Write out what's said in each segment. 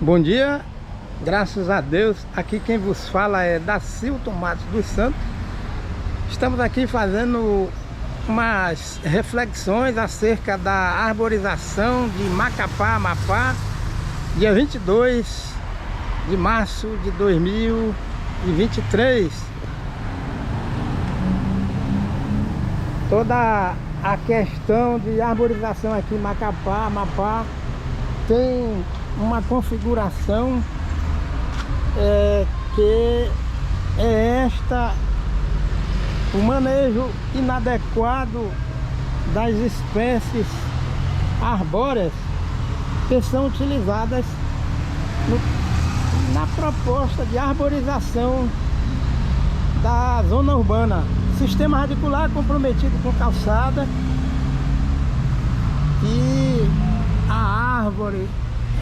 Bom dia, graças a Deus. Aqui quem vos fala é Dacilton Matos dos Santos. Estamos aqui fazendo umas reflexões acerca da arborização de Macapá, Amapá, dia 22 de março de 2023. Toda a questão de arborização aqui em Macapá, Amapá, tem uma configuração que é o manejo inadequado das espécies arbóreas que são utilizadas na proposta de arborização da zona urbana. Sistema radicular comprometido com calçada, e a árvore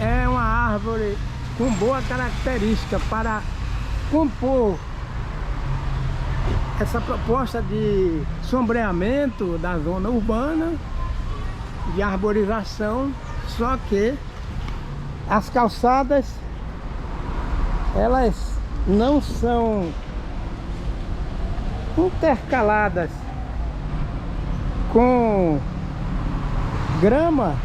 é uma árvore com boa característica para compor essa proposta de sombreamento da zona urbana, de arborização. Só que as calçadas, elas não são intercaladas com grama,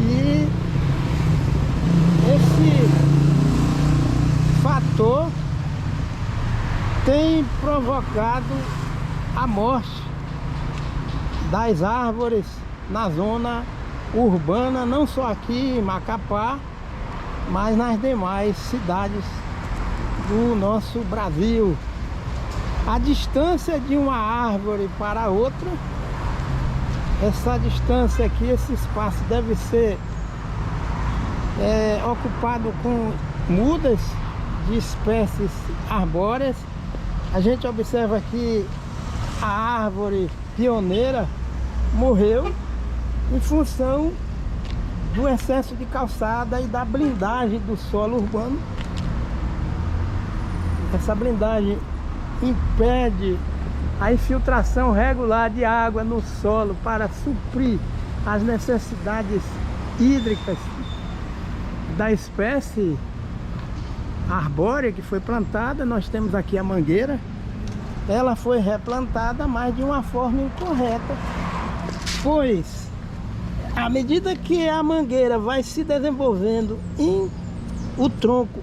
e esse fator tem provocado a morte das árvores na zona urbana, não só aqui em Macapá, mas nas demais cidades do nosso Brasil. A distância de uma árvore para outra, essa distância aqui, esse espaço deve ser ocupado com mudas de espécies arbóreas. A gente observa que a árvore pioneira morreu em função do excesso de calçada e da blindagem do solo urbano. Essa blindagem impede a infiltração regular de água no solo para suprir as necessidades hídricas da espécie arbórea que foi plantada. Nós temos aqui a mangueira. Ela foi replantada, mas de uma forma incorreta, pois à medida que a mangueira vai se desenvolvendo em o tronco,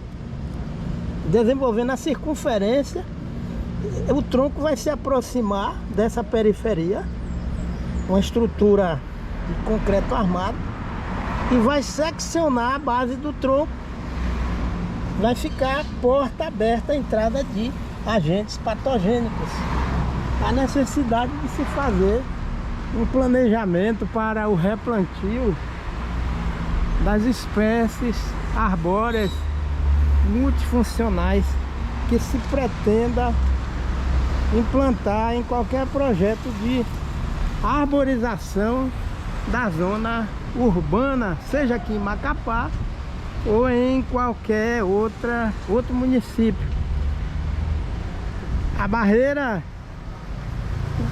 desenvolvendo a circunferência, o tronco vai se aproximar dessa periferia, uma estrutura de concreto armado, e vai seccionar a base do tronco. Vai ficar a porta aberta à entrada de agentes patogênicos. A necessidade de se fazer um planejamento para o replantio das espécies arbóreas multifuncionais que se pretenda implantar em qualquer projeto de arborização da zona urbana, seja aqui em Macapá ou em qualquer outro município. A barreira,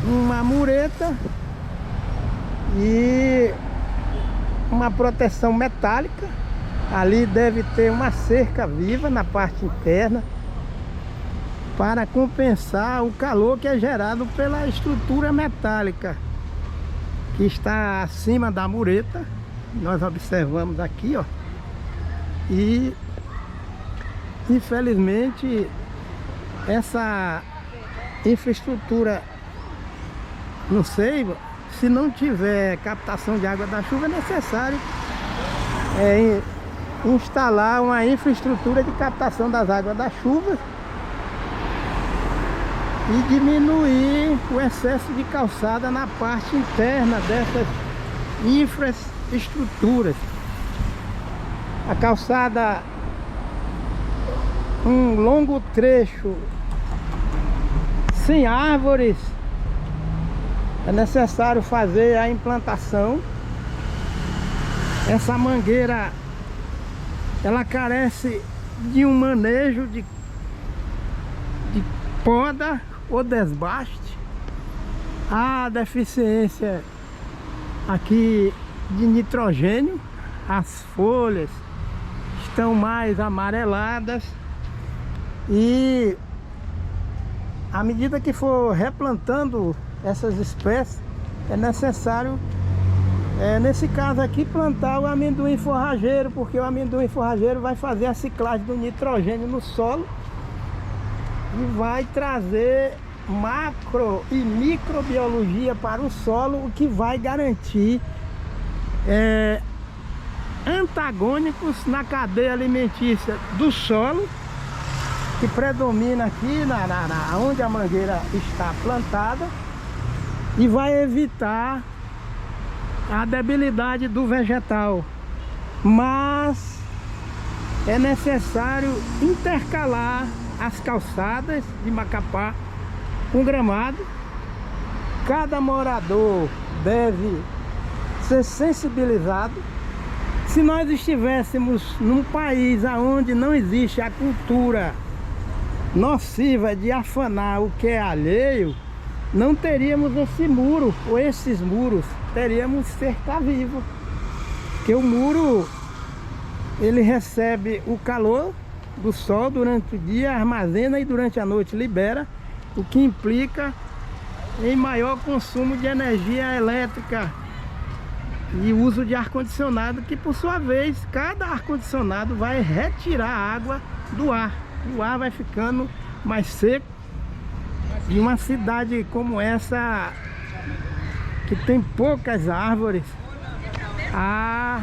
uma mureta e uma proteção metálica. Ali deve ter uma cerca viva na parte interna para compensar o calor que é gerado pela estrutura metálica que está acima da mureta. Nós observamos aqui, ó. E infelizmente essa infraestrutura, não sei, se não tiver captação de água da chuva, é necessário instalar uma infraestrutura de captação das águas da chuva e diminuir o excesso de calçada na parte interna dessas infraestruturas. A calçada, um longo trecho sem árvores, é necessário fazer a implantação. Essa mangueira, ela carece de um manejo de poda ou desbaste. Há deficiência aqui de nitrogênio as folhas estão mais amareladas e à medida que for replantando essas espécies, é necessário, nesse caso aqui, plantar o amendoim forrageiro, porque o amendoim forrageiro vai fazer a ciclagem do nitrogênio no solo e vai trazer macro e microbiologia para o solo, o que vai garantir antagônicos na cadeia alimentícia do solo, que predomina aqui onde a mangueira está plantada, e vai evitar a debilidade do vegetal. Mas é necessário intercalar as calçadas de Macapá com gramado. Cada morador deve ser sensibilizado. Se nós estivéssemos num país onde não existe a cultura nociva de afanar o que é alheio, não teríamos esse muro ou esses muros, teríamos cerca-viva, porque o muro ele recebe o calor do sol durante o dia, armazena e durante a noite libera, o que implica em maior consumo de energia elétrica e uso de ar-condicionado, que por sua vez cada ar-condicionado vai retirar a água do ar. O ar vai ficando mais seco. E uma cidade como essa, que tem poucas árvores, há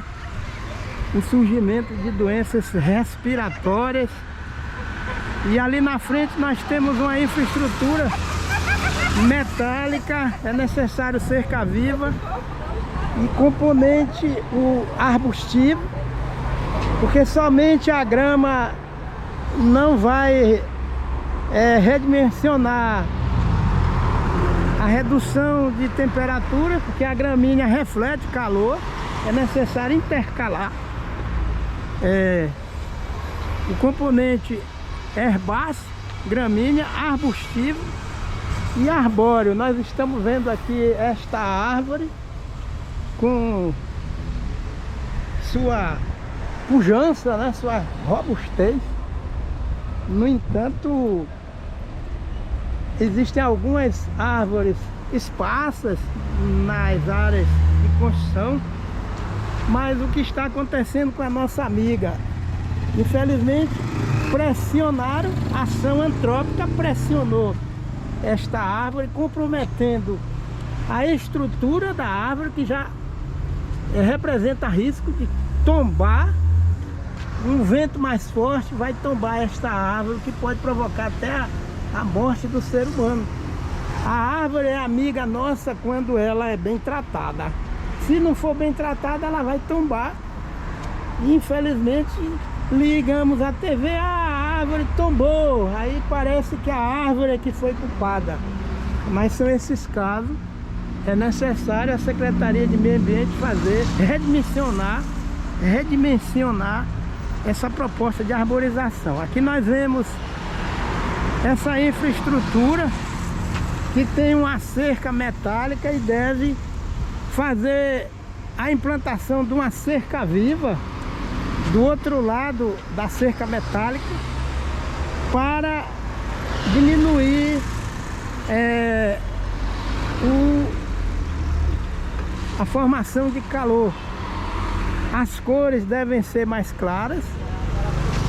o surgimento de doenças respiratórias. E ali na frente nós temos uma infraestrutura metálica, é necessário cerca-viva e componente o arbustivo, porque somente a grama não vai redimensionar a redução de temperatura, porque a gramínea reflete calor. É necessário intercalar o componente herbáceo, gramínea, arbustivo e arbóreo. Nós estamos vendo aqui esta árvore com sua pujança, né, sua robustez. No entanto, existem algumas árvores esparsas nas áreas de construção, mas o que está acontecendo com a nossa amiga? Infelizmente, a ação antrópica pressionou esta árvore, comprometendo a estrutura da árvore, que já representa risco de tombar. Um vento mais forte vai tombar esta árvore, que pode provocar até a morte do ser humano. A árvore é amiga nossa quando ela é bem tratada. Se não for bem tratada, ela vai tombar. E, infelizmente, ligamos a TV, a árvore tombou. Aí parece que a árvore é que foi culpada. Mas são esses casos. É necessário a Secretaria de Meio Ambiente redimensionar essa proposta de arborização. Aqui nós vemos essa infraestrutura que tem uma cerca metálica e deve fazer a implantação de uma cerca viva do outro lado da cerca metálica para diminuir a formação de calor. As cores devem ser mais claras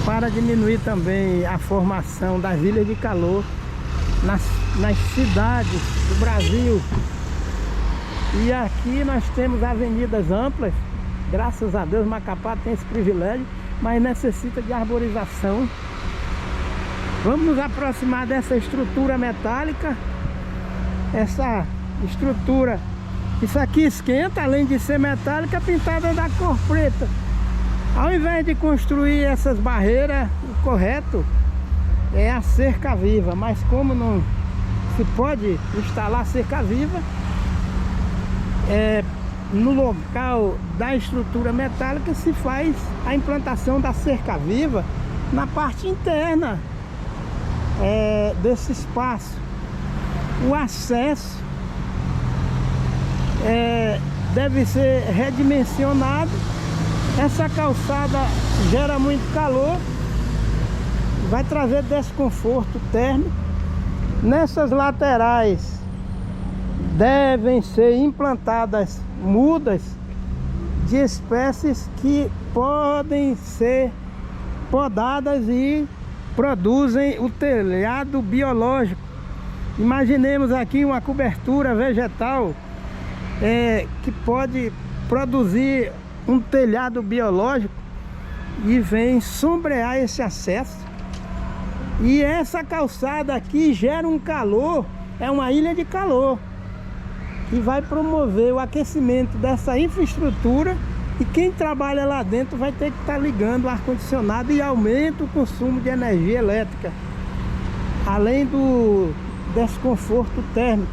para diminuir também a formação das ilhas de calor nas cidades do Brasil. E aqui nós temos avenidas amplas. Graças a Deus Macapá tem esse privilégio, mas necessita de arborização. Vamos nos aproximar dessa estrutura metálica. Essa estrutura, isso aqui esquenta, além de ser metálica, pintada da cor preta. Ao invés de construir essas barreiras, o correto é a cerca viva. Mas como não se pode instalar cerca viva, no local da estrutura metálica se faz a implantação da cerca viva na parte interna desse espaço. O acesso deve ser redimensionado Essa calçada gera muito calor, vai trazer desconforto térmico. Nessas laterais devem ser implantadas mudas de espécies que podem ser podadas e produzem o telhado biológico. Imaginemos aqui uma cobertura vegetal que pode produzir um telhado biológico e vem sombrear esse acesso. E essa calçada aqui gera um calor, é uma ilha de calor, que vai promover o aquecimento dessa infraestrutura, e quem trabalha lá dentro vai ter que estar ligando o ar-condicionado e aumenta o consumo de energia elétrica, além do desconforto térmico.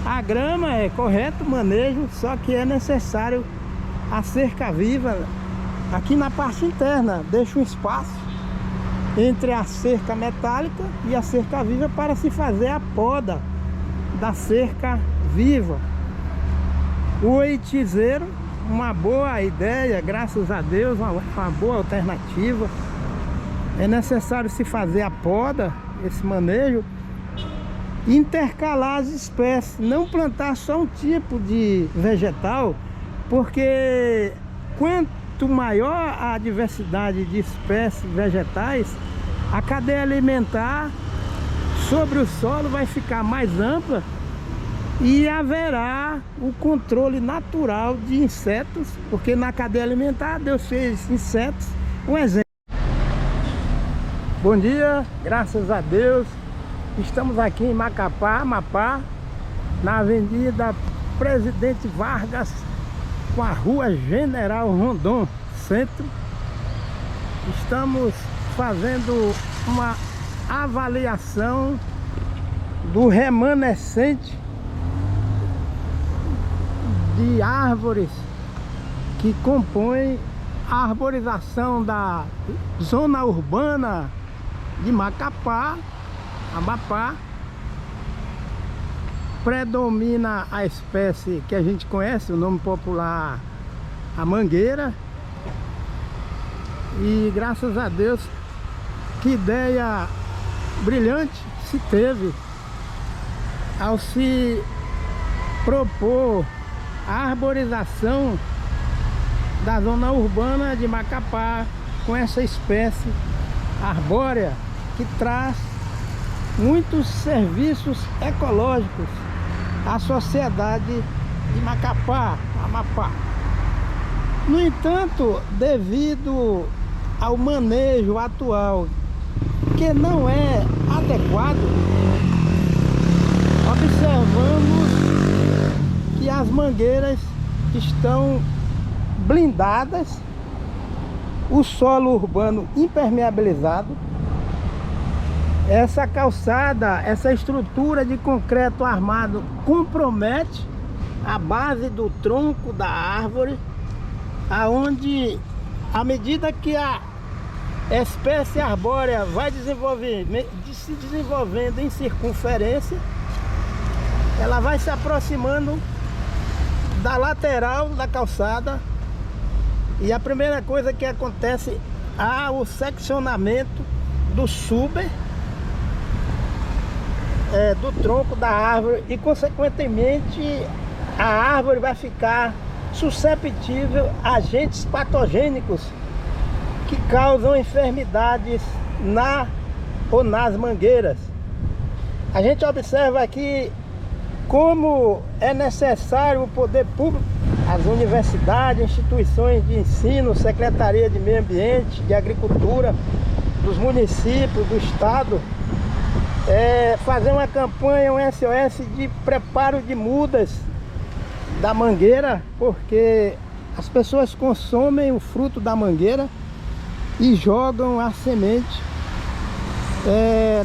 A grama é correto manejo, só que é necessário a cerca viva aqui na parte interna. Deixa um espaço entre a cerca metálica e a cerca viva para se fazer a poda da cerca viva. O oitizeiro, uma boa ideia, graças a Deus, uma boa alternativa. É necessário se fazer a poda, esse manejo, intercalar as espécies, não plantar só um tipo de vegetal, porque quanto maior a diversidade de espécies vegetais, a cadeia alimentar sobre o solo vai ficar mais ampla e haverá o controle natural de insetos, porque na cadeia alimentar Deus fez insetos. Um exemplo. Bom dia, graças a Deus. Estamos aqui em Macapá, Amapá, na Avenida Presidente Vargas, com a Rua General Rondon, centro. Estamos fazendo uma avaliação do remanescente de árvores que compõem a arborização da zona urbana de Macapá, Amapá. Predomina a espécie que a gente conhece, o nome popular, a mangueira. E graças a Deus, que ideia brilhante se teve ao se propor a arborização da zona urbana de Macapá com essa espécie arbórea que traz muitos serviços ecológicos à sociedade de Macapá, Amapá. No entanto, devido ao manejo atual, que não é adequado, observamos que as mangueiras estão blindadas, o solo urbano impermeabilizado. Essa calçada, essa estrutura de concreto armado compromete a base do tronco da árvore, aonde, à medida que a espécie arbórea vai se desenvolvendo em circunferência, ela vai se aproximando da lateral da calçada, e a primeira coisa que acontece é o seccionamento do suber, do tronco da árvore, e consequentemente a árvore vai ficar susceptível a agentes patogênicos que causam enfermidades nas mangueiras. A gente observa aqui como é necessário o poder público, as universidades, instituições de ensino, Secretaria de Meio Ambiente, de Agricultura, dos municípios, do estado, fazer uma campanha, um SOS de preparo de mudas da mangueira, porque as pessoas consomem o fruto da mangueira e jogam a semente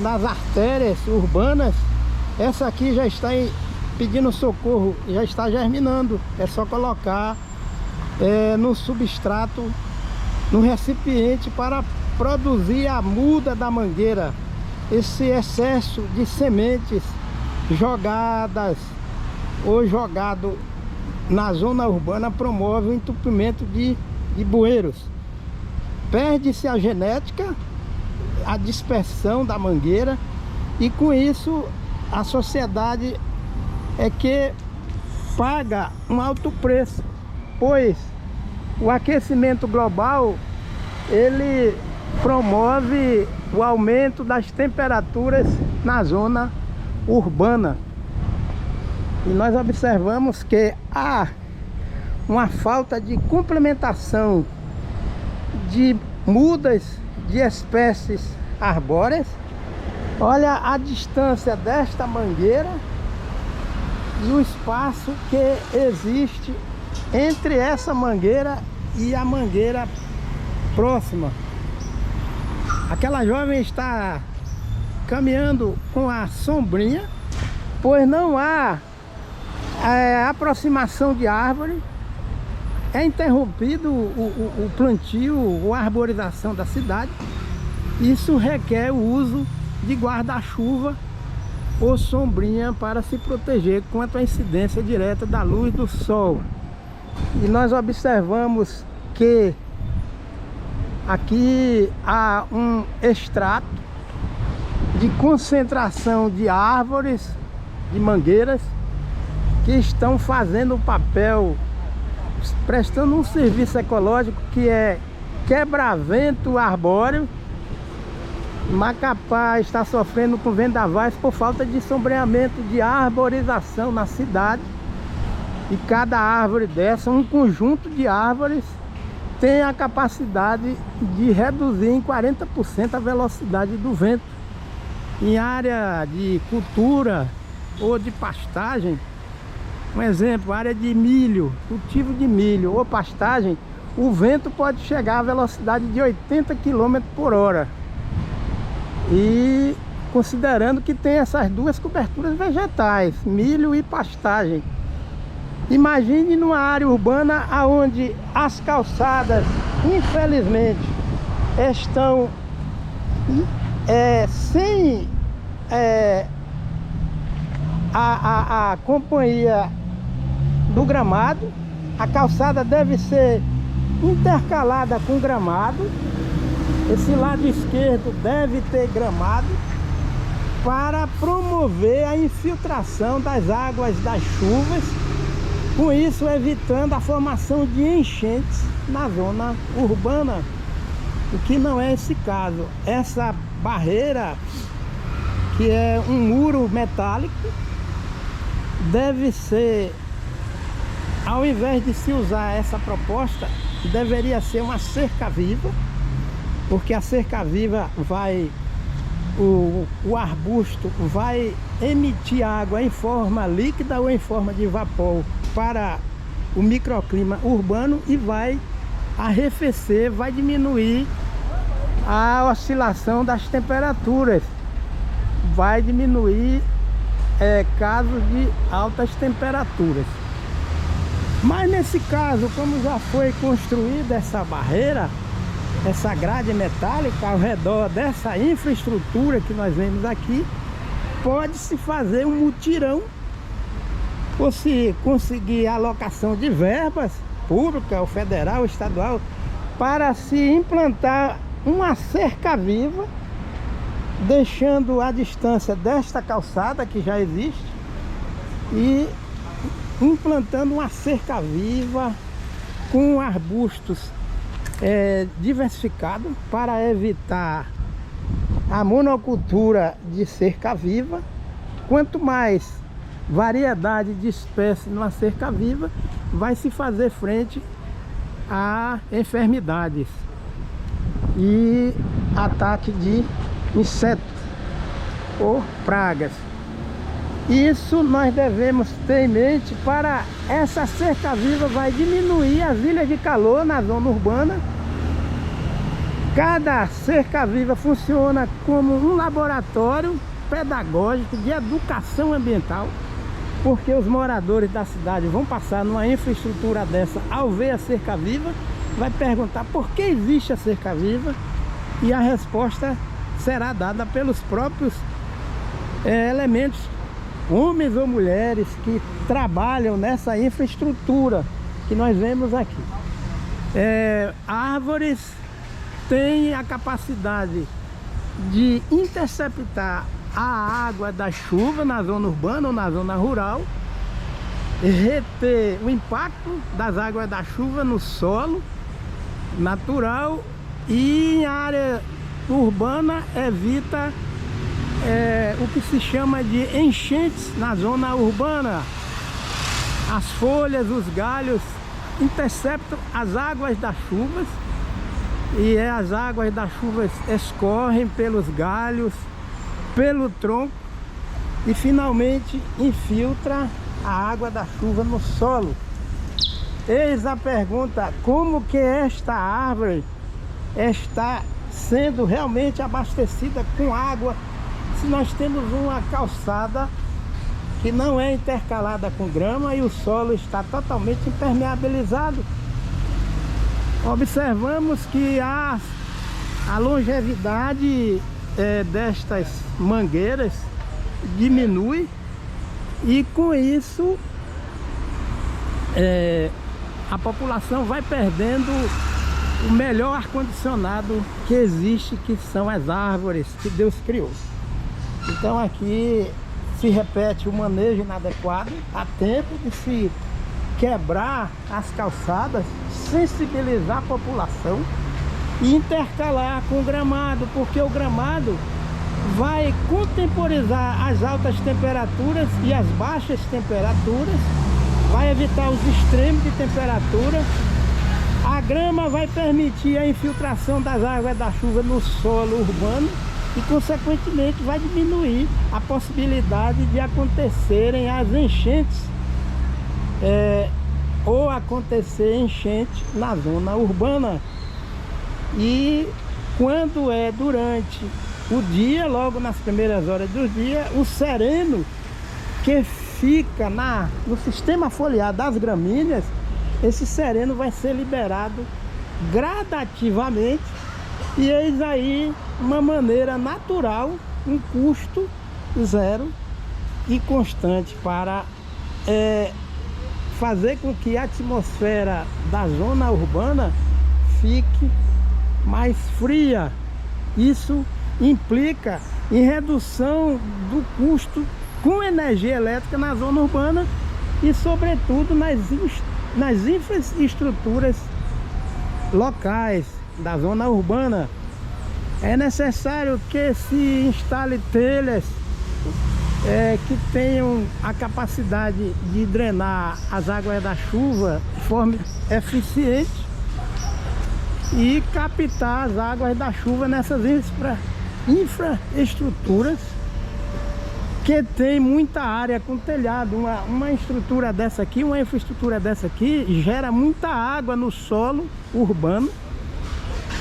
nas artérias urbanas. Essa aqui já está pedindo socorro, já está germinando. É só colocar no substrato, no recipiente, para produzir a muda da mangueira. Esse excesso de sementes jogadas ou jogado na zona urbana promove o entupimento de de bueiros. Perde-se a genética, a dispersão da mangueira, e com isso a sociedade é que paga um alto preço, pois o aquecimento global ele promove o aumento das temperaturas na zona urbana. E nós observamos que há uma falta de complementação de mudas de espécies arbóreas. Olha a distância desta mangueira e o espaço que existe entre essa mangueira e a mangueira próxima. Aquela jovem está caminhando com a sombrinha, pois não há aproximação de árvore. É interrompido o plantio, a arborização da cidade. Isso requer o uso de guarda-chuva ou sombrinha para se proteger contra a incidência direta da luz do sol. E nós observamos que aqui há um extrato de concentração de árvores, de mangueiras, que estão fazendo o papel, prestando um serviço ecológico que é quebra-vento arbóreo. Macapá está sofrendo com vendavais por falta de sombreamento de arborização na cidade. E cada árvore dessa, um conjunto de árvores, tem a capacidade de reduzir em 40% a velocidade do vento. Em área de cultura ou de pastagem, um exemplo, área de milho, cultivo de milho ou pastagem, o vento pode chegar à velocidade de 80 km por hora. E considerando que tem essas duas coberturas vegetais, milho e pastagem. Imagine numa área urbana onde as calçadas, infelizmente, estão sem a companhia do gramado. A calçada deve ser intercalada com gramado. Esse lado esquerdo deve ter gramado para promover a infiltração das águas das chuvas, com isso evitando a formação de enchentes na zona urbana, o que não é esse caso. Essa barreira, que é um muro metálico, deve ser, ao invés de se usar essa proposta, deveria ser uma cerca viva, porque a cerca viva vai, o arbusto vai emitir água em forma líquida ou em forma de vapor para o microclima urbano e vai arrefecer, vai diminuir a oscilação das temperaturas, vai diminuir casos de altas temperaturas. Mas nesse caso, como já foi construída essa barreira, essa grade metálica ao redor dessa infraestrutura que nós vemos aqui, pode-se fazer um mutirão, ou se conseguir alocação de verbas pública, ou federal, ou estadual, para se implantar uma cerca viva, deixando a distância desta calçada que já existe e implantando uma cerca viva com arbustos diversificados para evitar a monocultura de cerca viva. Quanto mais variedade de espécies numa cerca viva, vai se fazer frente a enfermidades e ataque de insetos ou pragas. Isso nós devemos ter em mente. Para essa cerca viva vai diminuir as ilhas de calor na zona urbana. Cada cerca viva funciona como um laboratório pedagógico de educação ambiental, porque os moradores da cidade vão passar numa infraestrutura dessa, ao ver a cerca viva, vai perguntar por que existe a cerca viva, e a resposta será dada pelos próprios elementos, homens ou mulheres, que trabalham nessa infraestrutura que nós vemos aqui. Árvores têm a capacidade de interceptar a água da chuva na zona urbana ou na zona rural, reter o impacto das águas da chuva no solo natural, e em área urbana evita o que se chama de enchentes na zona urbana. As folhas, os galhos interceptam as águas das chuvas, e as águas das chuvas escorrem pelos galhos, pelo tronco, e finalmente infiltra a água da chuva no solo. Eis a pergunta: como que esta árvore está sendo realmente abastecida com água se nós temos uma calçada que não é intercalada com grama e o solo está totalmente impermeabilizado? Observamos que a longevidade destas mangueiras diminui, e com isso a população vai perdendo o melhor ar-condicionado que existe, que são as árvores que Deus criou. Então aqui se repete o manejo inadequado, a tempo de se quebrar as calçadas, sensibilizar a população e intercalar com o gramado, porque o gramado vai contemporizar as altas temperaturas e as baixas temperaturas, vai evitar os extremos de temperatura. A grama vai permitir a infiltração das águas da chuva no solo urbano e, consequentemente, vai diminuir a possibilidade de acontecerem as enchentes ou acontecer enchente na zona urbana. E quando é durante o dia, logo nas primeiras horas do dia, o sereno que fica no sistema foliar das gramíneas, esse sereno vai ser liberado gradativamente, e eis aí uma maneira natural, um custo zero e constante para fazer com que a atmosfera da zona urbana fique mais fria. Isso implica em redução do custo com energia elétrica na zona urbana e, sobretudo, nas infraestruturas locais da zona urbana. É necessário que se instale telhas que tenham a capacidade de drenar as águas da chuva de forma eficiente e captar as águas da chuva nessas infraestruturas que tem muita área com telhado. Uma estrutura dessa aqui, uma infraestrutura dessa aqui gera muita água no solo urbano,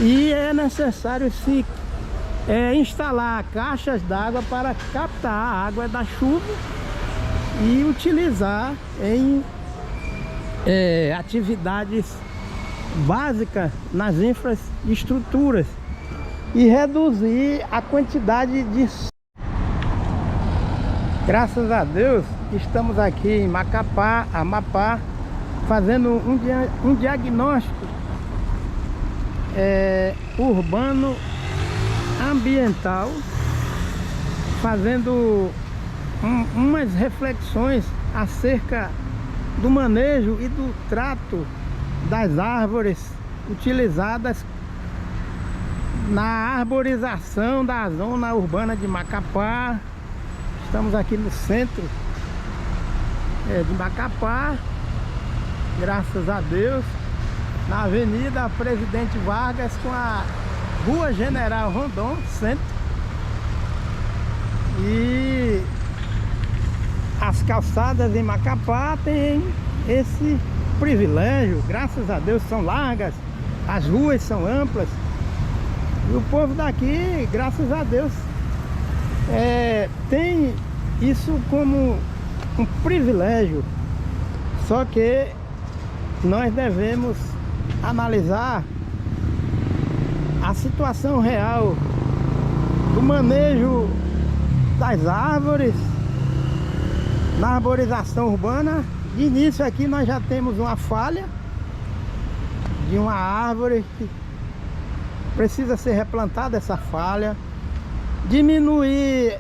e é necessário se instalar caixas d'água para captar a água da chuva e utilizar em atividades básicas nas infraestruturas e reduzir a quantidade de... Graças a Deus, estamos aqui em Macapá, Amapá, fazendo um diagnóstico urbano ambiental, fazendo umas reflexões acerca do manejo e do trato das árvores utilizadas na arborização da zona urbana de Macapá. Estamos aqui no centro de Macapá, graças a Deus, na Avenida Presidente Vargas com a Rua General Rondon, centro. E as calçadas em Macapá têm esse privilégio, graças a Deus, são largas, as ruas são amplas, e o povo daqui, graças a Deus, tem isso como um privilégio. Só que nós devemos analisar a situação real do manejo das árvores na arborização urbana. De início aqui nós já temos uma falha de uma árvore que precisa ser replantada essa falha, diminuir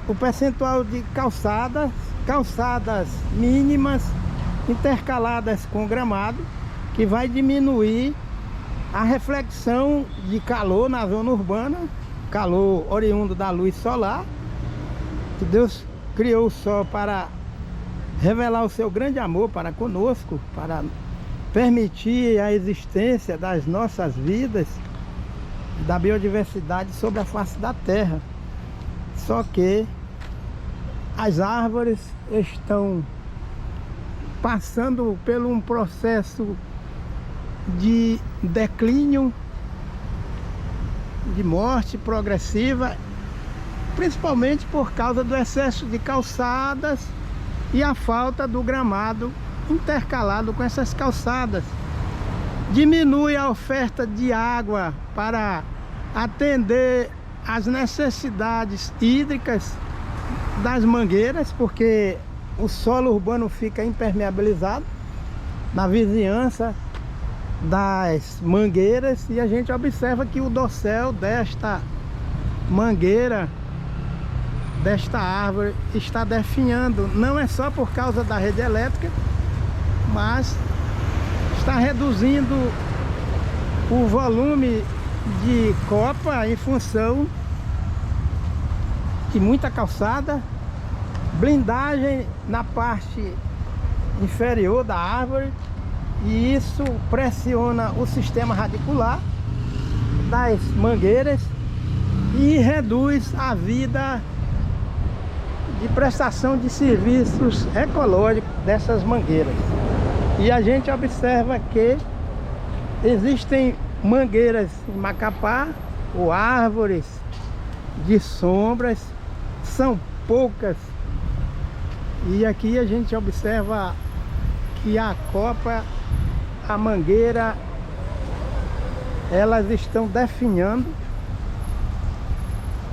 o percentual de calçadas mínimas intercaladas com gramado, que vai diminuir a reflexão de calor na zona urbana, calor oriundo da luz solar, que Deus criou o sol para revelar o seu grande amor para conosco, para permitir a existência das nossas vidas, da biodiversidade sobre a face da terra. Só que as árvores estão passando por um processo de declínio, de morte progressiva, principalmente por causa do excesso de calçadas e a falta do gramado intercalado com essas calçadas. Diminui a oferta de água para atender às necessidades hídricas das mangueiras, porque o solo urbano fica impermeabilizado na vizinhança das mangueiras, e a gente observa que o dossel desta mangueira, desta árvore, está definhando. Não é só por causa da rede elétrica, mas está reduzindo o volume de copa em função de muita calçada, blindagem na parte inferior da árvore, e isso pressiona o sistema radicular das mangueiras e reduz a vida de prestação de serviços ecológicos dessas mangueiras. E a gente observa que existem mangueiras em Macapá, ou árvores de sombras, são poucas. E aqui a gente observa que a copa, a mangueira, elas estão definhando.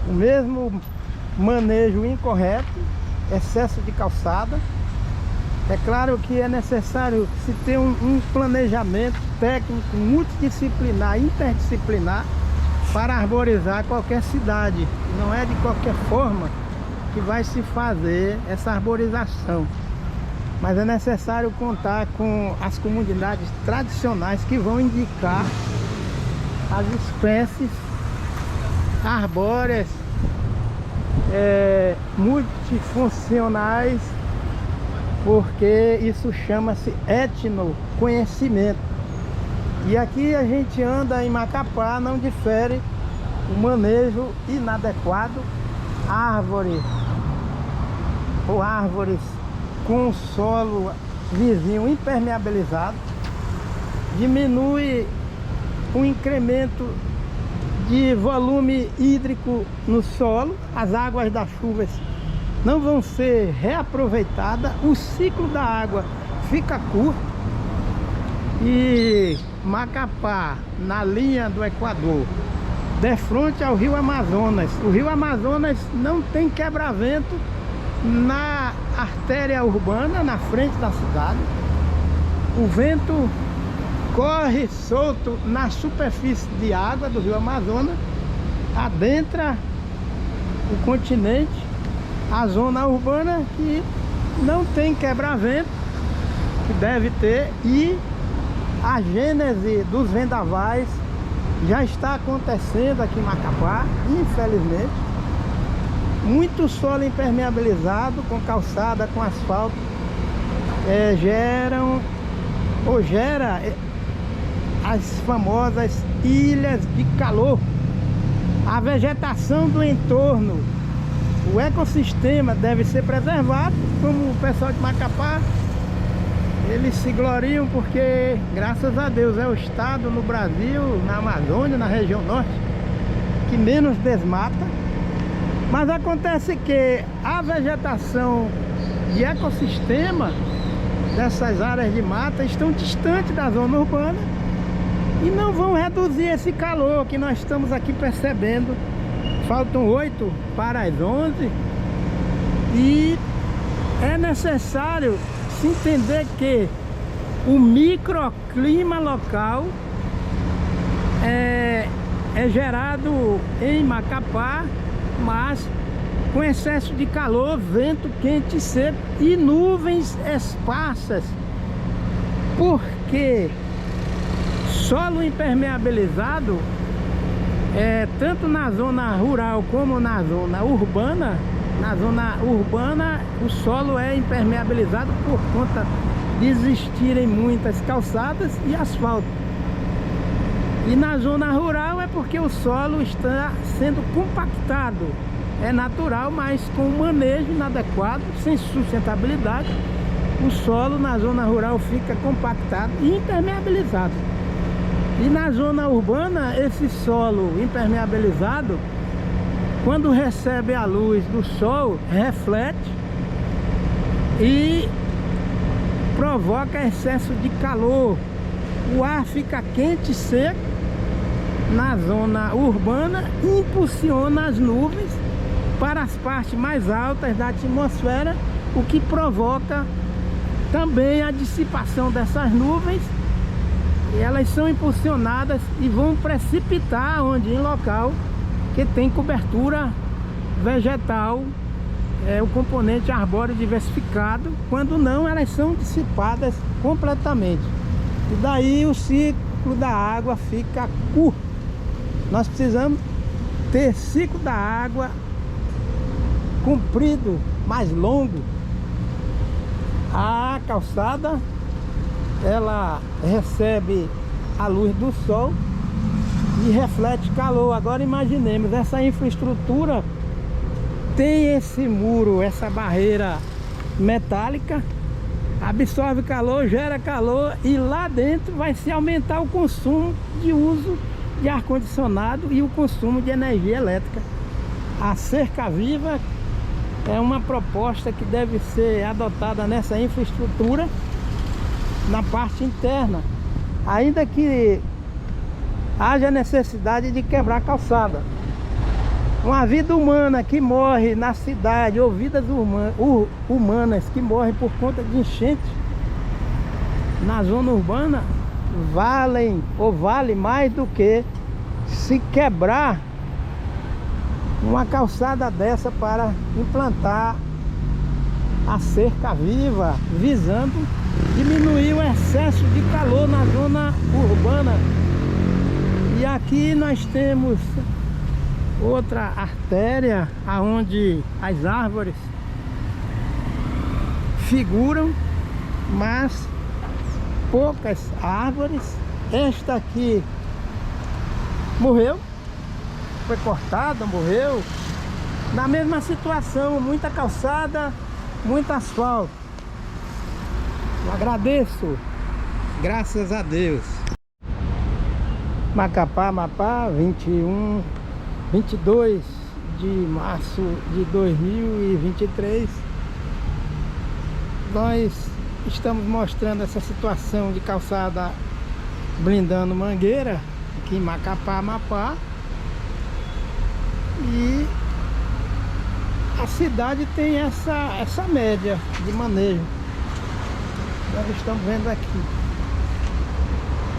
O mesmo manejo incorreto, excesso de calçada. É claro que é necessário se ter um planejamento técnico multidisciplinar, interdisciplinar, para arborizar qualquer cidade. Não é de qualquer forma que vai se fazer essa arborização, mas é necessário contar com as comunidades tradicionais que vão indicar as espécies arbóreas multifuncionais, porque isso chama-se etnoconhecimento. E aqui a gente anda em Macapá, não difere o manejo inadequado, árvore ou árvores com solo vizinho impermeabilizado, diminui o incremento de volume hídrico no solo, as águas das chuvas não vão ser reaproveitadas, o ciclo da água fica curto. E Macapá, na linha do Equador, de frente ao rio Amazonas, o rio Amazonas não tem quebra-vento na artéria urbana, na frente da cidade. O vento corre solto na superfície de água do rio Amazonas, adentra o continente, a zona urbana que não tem quebra-vento, que deve ter, e a gênese dos vendavais já está acontecendo aqui em Macapá, infelizmente. Muito solo impermeabilizado, com calçada, com asfalto, gera as famosas ilhas de calor. A vegetação do entorno, o ecossistema deve ser preservado, como o pessoal de Macapá, eles se gloriam porque, graças a Deus, é o estado no Brasil, na Amazônia, na região norte, que menos desmata. Mas acontece que a vegetação de ecossistema dessas áreas de mata estão distantes da zona urbana e não vão reduzir esse calor que nós estamos aqui percebendo. Faltam 8 para as 11 e é necessário se entender que o microclima local é gerado em Macapá, mas com excesso de calor, vento quente e seco e nuvens esparsas. Porque solo impermeabilizado, tanto na zona rural como na zona urbana, o solo é impermeabilizado por conta de existirem muitas calçadas e asfalto. E na zona rural é porque o solo está sendo compactado. É natural, mas com o manejo inadequado, sem sustentabilidade, o solo na zona rural fica compactado e impermeabilizado. E na zona urbana, esse solo impermeabilizado, quando recebe a luz do sol, reflete e provoca excesso de calor. O ar fica quente e seco na zona urbana e impulsiona as nuvens para as partes mais altas da atmosfera, o que provoca também a dissipação dessas nuvens. E elas são impulsionadas e vão precipitar em local que tem cobertura vegetal, o componente arbóreo diversificado. Quando não, elas são dissipadas completamente. E daí o ciclo da água fica curto. Nós precisamos ter ciclo da água comprido, mais longo. A calçada, ela recebe a luz do sol e reflete calor. Agora imaginemos, essa infraestrutura tem esse muro, essa barreira metálica, absorve calor, gera calor, e lá dentro vai se aumentar o consumo de uso de ar-condicionado e o consumo de energia elétrica. A cerca viva é uma proposta que deve ser adotada nessa infraestrutura na parte interna, ainda que haja necessidade de quebrar calçada. Uma vida humana que morre na cidade, ou vidas humanas que morrem por conta de enchente na zona urbana, vale mais do que se quebrar uma calçada dessa para implantar a cerca viva, visando diminuir o excesso de calor na zona urbana. E aqui nós temos outra artéria aonde as árvores figuram, mas poucas árvores. Esta aqui morreu, foi cortada, morreu. Na mesma situação, muita calçada, muito asfalto. Eu agradeço, graças a Deus. Macapá, Amapá, 22 de março de 2023. Nós estamos mostrando essa situação de calçada blindando Mangueira, aqui em Macapá, Amapá. E a cidade tem essa média de manejo. Nós estamos vendo aqui.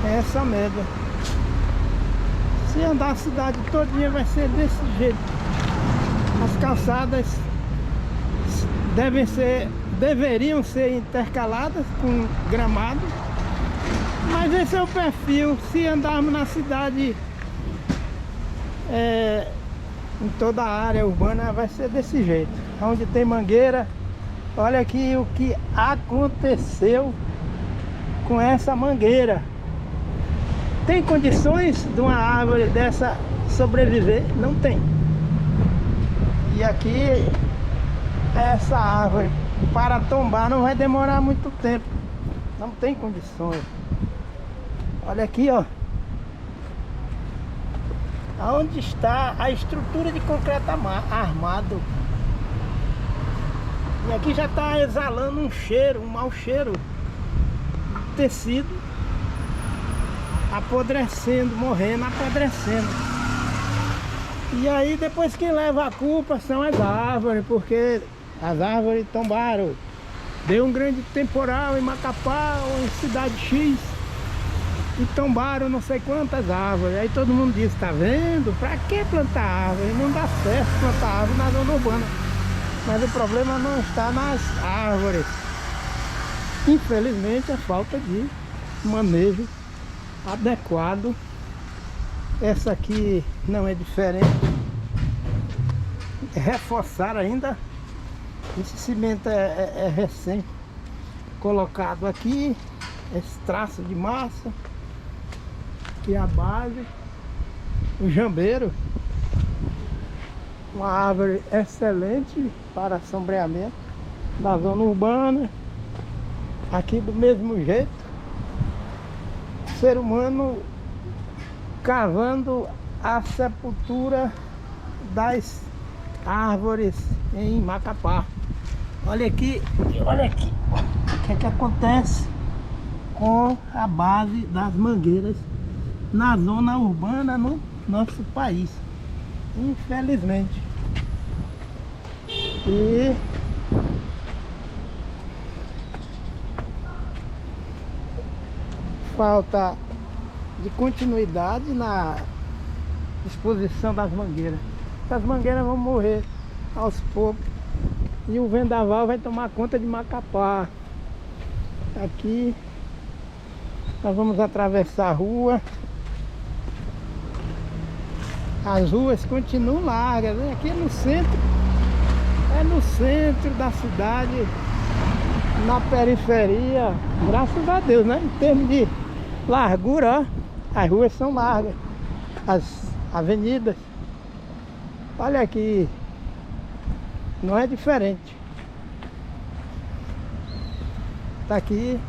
É essa média. Se andar a cidade todinha vai ser desse jeito. As calçadas deveriam ser intercaladas com gramado, mas esse é o perfil. Se andarmos na cidade, em toda a área urbana, vai ser desse jeito. Onde tem mangueira, olha aqui o que aconteceu com essa mangueira. Tem condições de uma árvore dessa sobreviver? Não tem. E aqui, essa árvore para tombar não vai demorar muito tempo. Não tem condições. Olha aqui, ó. Aonde está a estrutura de concreto armado. E aqui já está exalando um cheiro, um mau cheiro. Tecido apodrecendo, morrendo, apodrecendo. E aí depois quem leva a culpa são as árvores, porque as árvores tombaram. Deu um grande temporal em Macapá ou em cidade X e tombaram não sei quantas árvores. Aí todo mundo disse, tá vendo? Pra que plantar árvore? Não dá certo plantar árvore na zona urbana. Mas o problema não está nas árvores. Infelizmente, a falta de manejo adequado. Essa aqui não é diferente. Reforçar ainda. Esse cimento é recém colocado aqui. Esse traço de massa. Aqui a base. O jambeiro. Uma árvore excelente para sombreamento da zona urbana. Aqui do mesmo jeito. O ser humano cavando a sepultura das árvores em Macapá. Olha aqui o que acontece com a base das mangueiras na zona urbana no nosso país, infelizmente. E falta de continuidade na disposição das mangueiras. Essas mangueiras vão morrer aos poucos e o vendaval vai tomar conta de Macapá. Aqui nós vamos atravessar a rua. As ruas continuam largas, né? Aqui no centro, é no centro da cidade, na periferia, graças a Deus, né? Em termos de largura, ó, as ruas são largas, as avenidas. Olha aqui, não é diferente. Tá aqui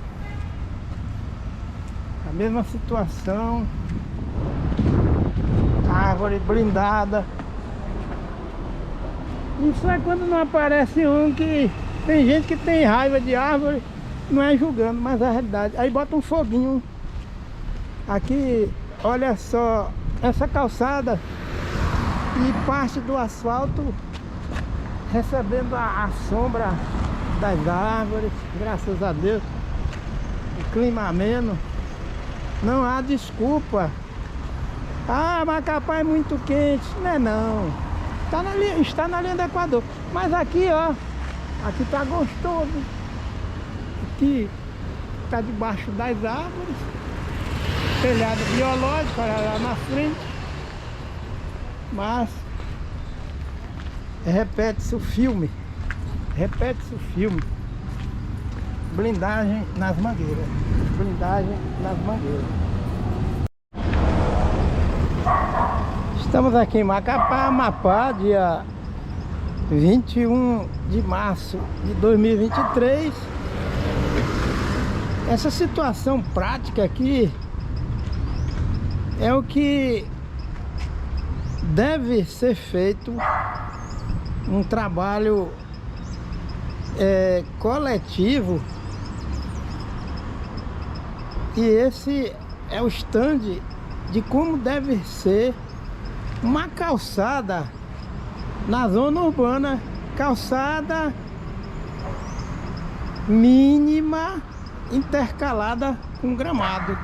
a mesma situação. Árvore blindada. Isso é quando não aparece um que... Tem gente que tem raiva de árvore, não é julgando, mas é a realidade. Aí bota um foguinho. Aqui, olha só, essa calçada e parte do asfalto recebendo a sombra das árvores, graças a Deus. O clima ameno. Não há desculpa. Ah, Macapá é muito quente. Não é não. Está na linha do Equador. Mas aqui, ó. Aqui tá gostoso. Aqui tá debaixo das árvores. Telhado biológico, olha lá na frente. Mas repete-se o filme. Repete-se o filme. Blindagem nas mangueiras. Blindagem nas mangueiras. Estamos aqui em Macapá, Amapá, dia 21 de março de 2023. Essa situação prática aqui é o que deve ser feito, um trabalho coletivo. E esse é o stand de como deve ser uma calçada na zona urbana, calçada mínima intercalada com gramado.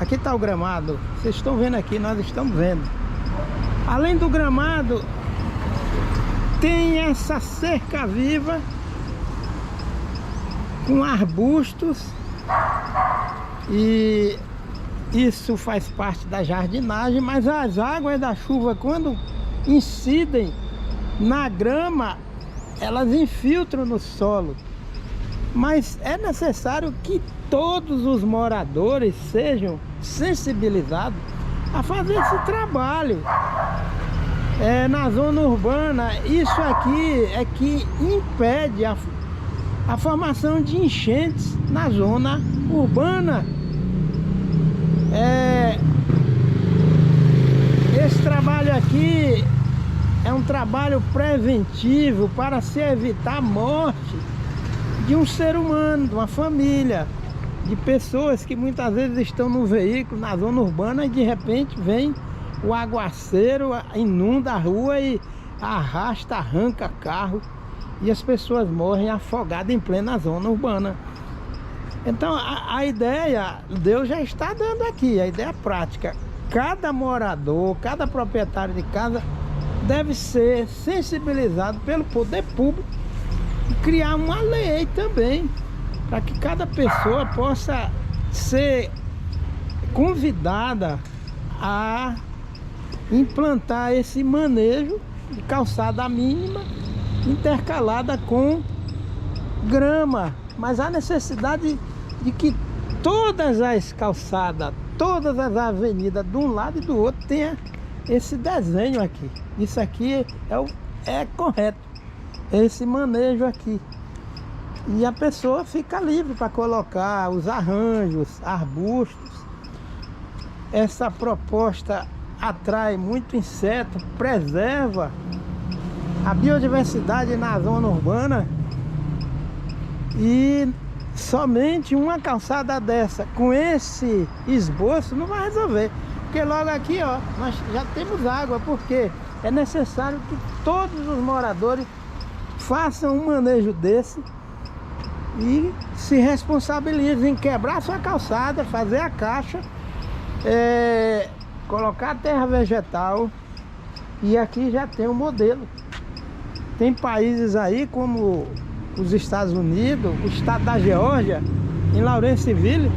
Aqui está o gramado, vocês estão vendo aqui, nós estamos vendo. Além do gramado, tem essa cerca viva com arbustos, e isso faz parte da jardinagem, mas as águas da chuva, quando incidem na grama, elas infiltram no solo. Mas é necessário que todos os moradores sejam sensibilizados a fazer esse trabalho. Na zona urbana, isso aqui é que impede a formação de enchentes na zona urbana. Esse trabalho aqui é um trabalho preventivo para se evitar a morte de um ser humano, de uma família, de pessoas que muitas vezes estão no veículo na zona urbana e de repente vem o aguaceiro, inunda a rua e arrasta, arranca carro e as pessoas morrem afogadas em plena zona urbana. Então a ideia, Deus já está dando aqui, a ideia prática. Cada morador, cada proprietário de casa deve ser sensibilizado pelo poder público e criar uma lei também, para que cada pessoa possa ser convidada a implantar esse manejo de calçada mínima intercalada com grama. Mas há necessidade de que todas as calçadas, todas as avenidas de um lado e do outro tenha esse desenho aqui. Isso aqui é correto, esse manejo aqui. E a pessoa fica livre para colocar os arranjos, arbustos. Essa proposta atrai muito inseto, preserva a biodiversidade na zona urbana. E somente uma calçada dessa, com esse esboço, não vai resolver. Porque logo aqui, ó, nós já temos água, porque é necessário que todos os moradores façam um manejo desse e se responsabilizem em quebrar sua calçada, fazer a caixa, colocar terra vegetal. E aqui já tem um modelo. Tem países aí como os Estados Unidos, o estado da Geórgia, em Lawrenceville.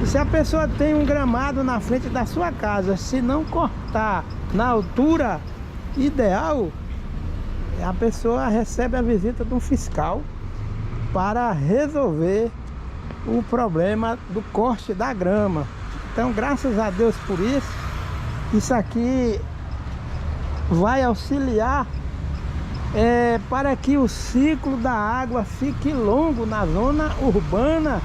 E se a pessoa tem um gramado na frente da sua casa, se não cortar na altura ideal, a pessoa recebe a visita de um fiscal para resolver o problema do corte da grama. Então, graças a Deus por isso, isso aqui vai auxiliar para que o ciclo da água fique longo na zona urbana.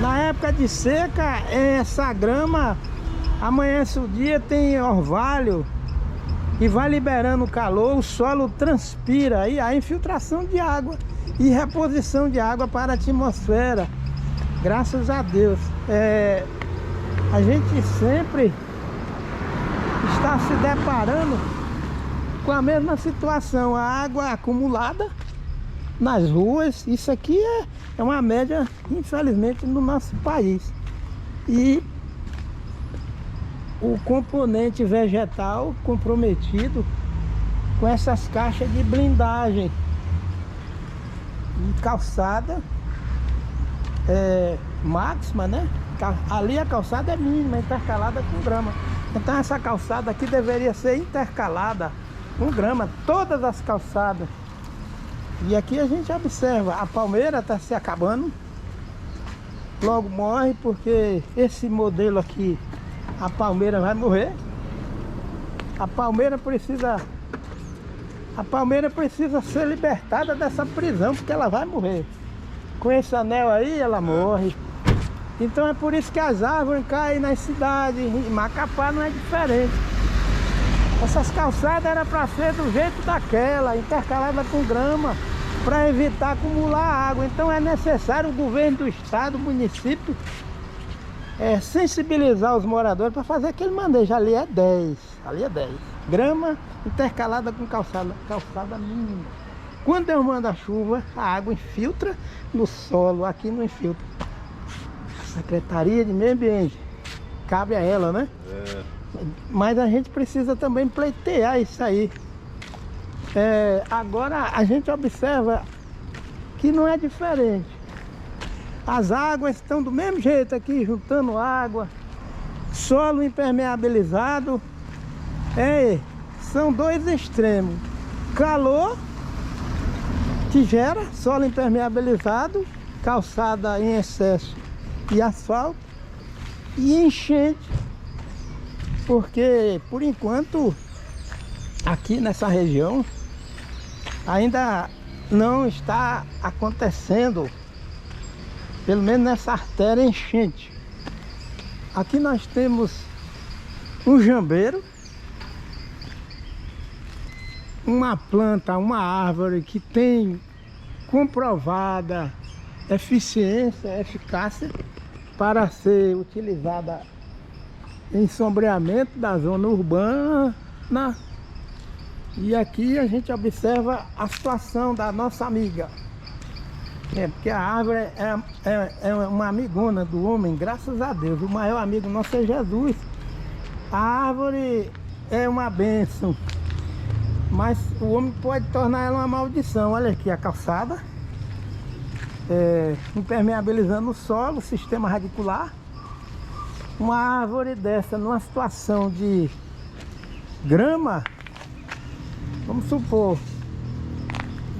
Na época de seca, essa grama amanhece o dia, tem orvalho e vai liberando calor, o solo transpira e há infiltração de água e reposição de água para a atmosfera. Graças a Deus. A gente sempre está se deparando com a mesma situação, a água acumulada nas ruas. Isso aqui é uma média, infelizmente, no nosso país. E o componente vegetal comprometido com essas caixas de blindagem e calçada máxima, né? Ali a calçada é mínima, intercalada com grama. Então essa calçada aqui deveria ser intercalada com grama, todas as calçadas. E aqui a gente observa, a palmeira está se acabando, logo morre, porque esse modelo aqui, a palmeira vai morrer. A palmeira precisa ser libertada dessa prisão, porque ela vai morrer. Com esse anel aí, ela morre. Então é por isso que as árvores caem nas cidades. Em Macapá não é diferente. Essas calçadas eram para ser do jeito daquela, intercalada com grama, para evitar acumular água. Então é necessário o governo do estado, o município, sensibilizar os moradores para fazer aquele manejo. Ali é 10. Grama intercalada com calçada mínima. Quando Deus manda a chuva, a água infiltra no solo, aqui não infiltra. A Secretaria de Meio Ambiente, cabe a ela, né? Mas a gente precisa também pleitear isso aí. Agora a gente observa que não é diferente. As águas estão do mesmo jeito aqui, juntando água, solo impermeabilizado. São dois extremos. Calor, que gera solo impermeabilizado, calçada em excesso e asfalto, e enchente, porque por enquanto aqui nessa região ainda não está acontecendo, pelo menos nessa artéria, enchente. Aqui nós temos um jambeiro, uma planta, uma árvore que tem comprovada eficiência, eficácia para ser utilizada em sombreamento da zona urbana. E aqui a gente observa a situação da nossa amiga. Porque a árvore é uma amigona do homem, graças a Deus. O maior amigo nosso é Jesus. A árvore é uma bênção, mas o homem pode tornar ela uma maldição. Olha aqui a calçada, impermeabilizando o solo, o sistema radicular. Uma árvore dessa, numa situação de grama, vamos supor,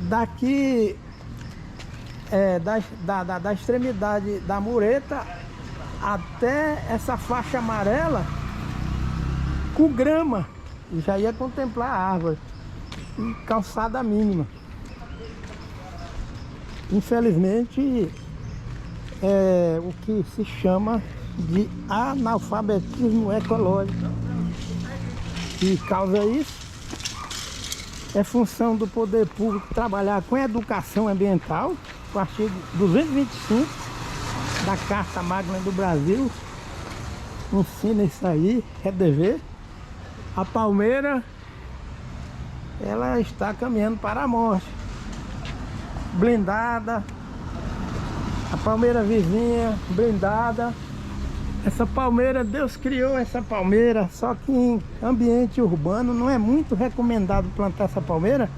daqui da extremidade da mureta até essa faixa amarela, com grama, já ia contemplar a árvore, e calçada mínima. Infelizmente, é o que se chama de analfabetismo ecológico, que causa isso. É função do poder público trabalhar com educação ambiental, o artigo 225 da Carta Magna do Brasil ensina isso aí, é dever. A palmeira, ela está caminhando para a morte, blindada. A palmeira vizinha, blindada. Essa palmeira, Deus criou essa palmeira, só que em ambiente urbano não é muito recomendado plantar essa palmeira,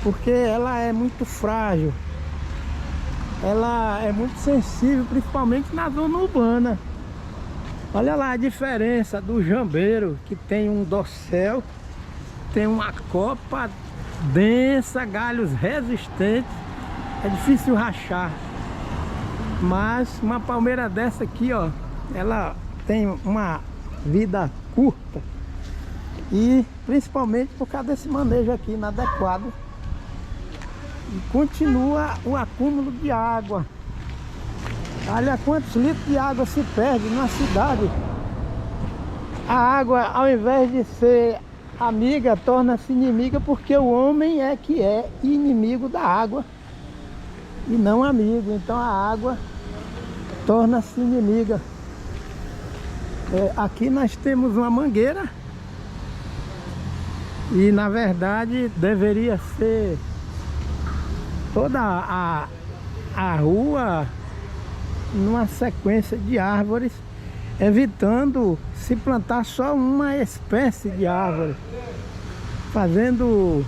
porque ela é muito frágil, ela é muito sensível, principalmente na zona urbana. Olha lá a diferença do jambeiro, que tem um dossel, tem uma copa densa, galhos resistentes, é difícil rachar. Mas uma palmeira dessa aqui, ó, ela tem uma vida curta, e principalmente por causa desse manejo aqui inadequado, e continua o acúmulo de água. Olha quantos litros de água se perde na cidade. A água, ao invés de ser amiga, torna-se inimiga, porque o homem é que é inimigo da água e não amigo. Então a água torna-se inimiga. Aqui nós temos uma mangueira, e na verdade deveria ser toda a rua numa sequência de árvores, evitando se plantar só uma espécie de árvore, fazendo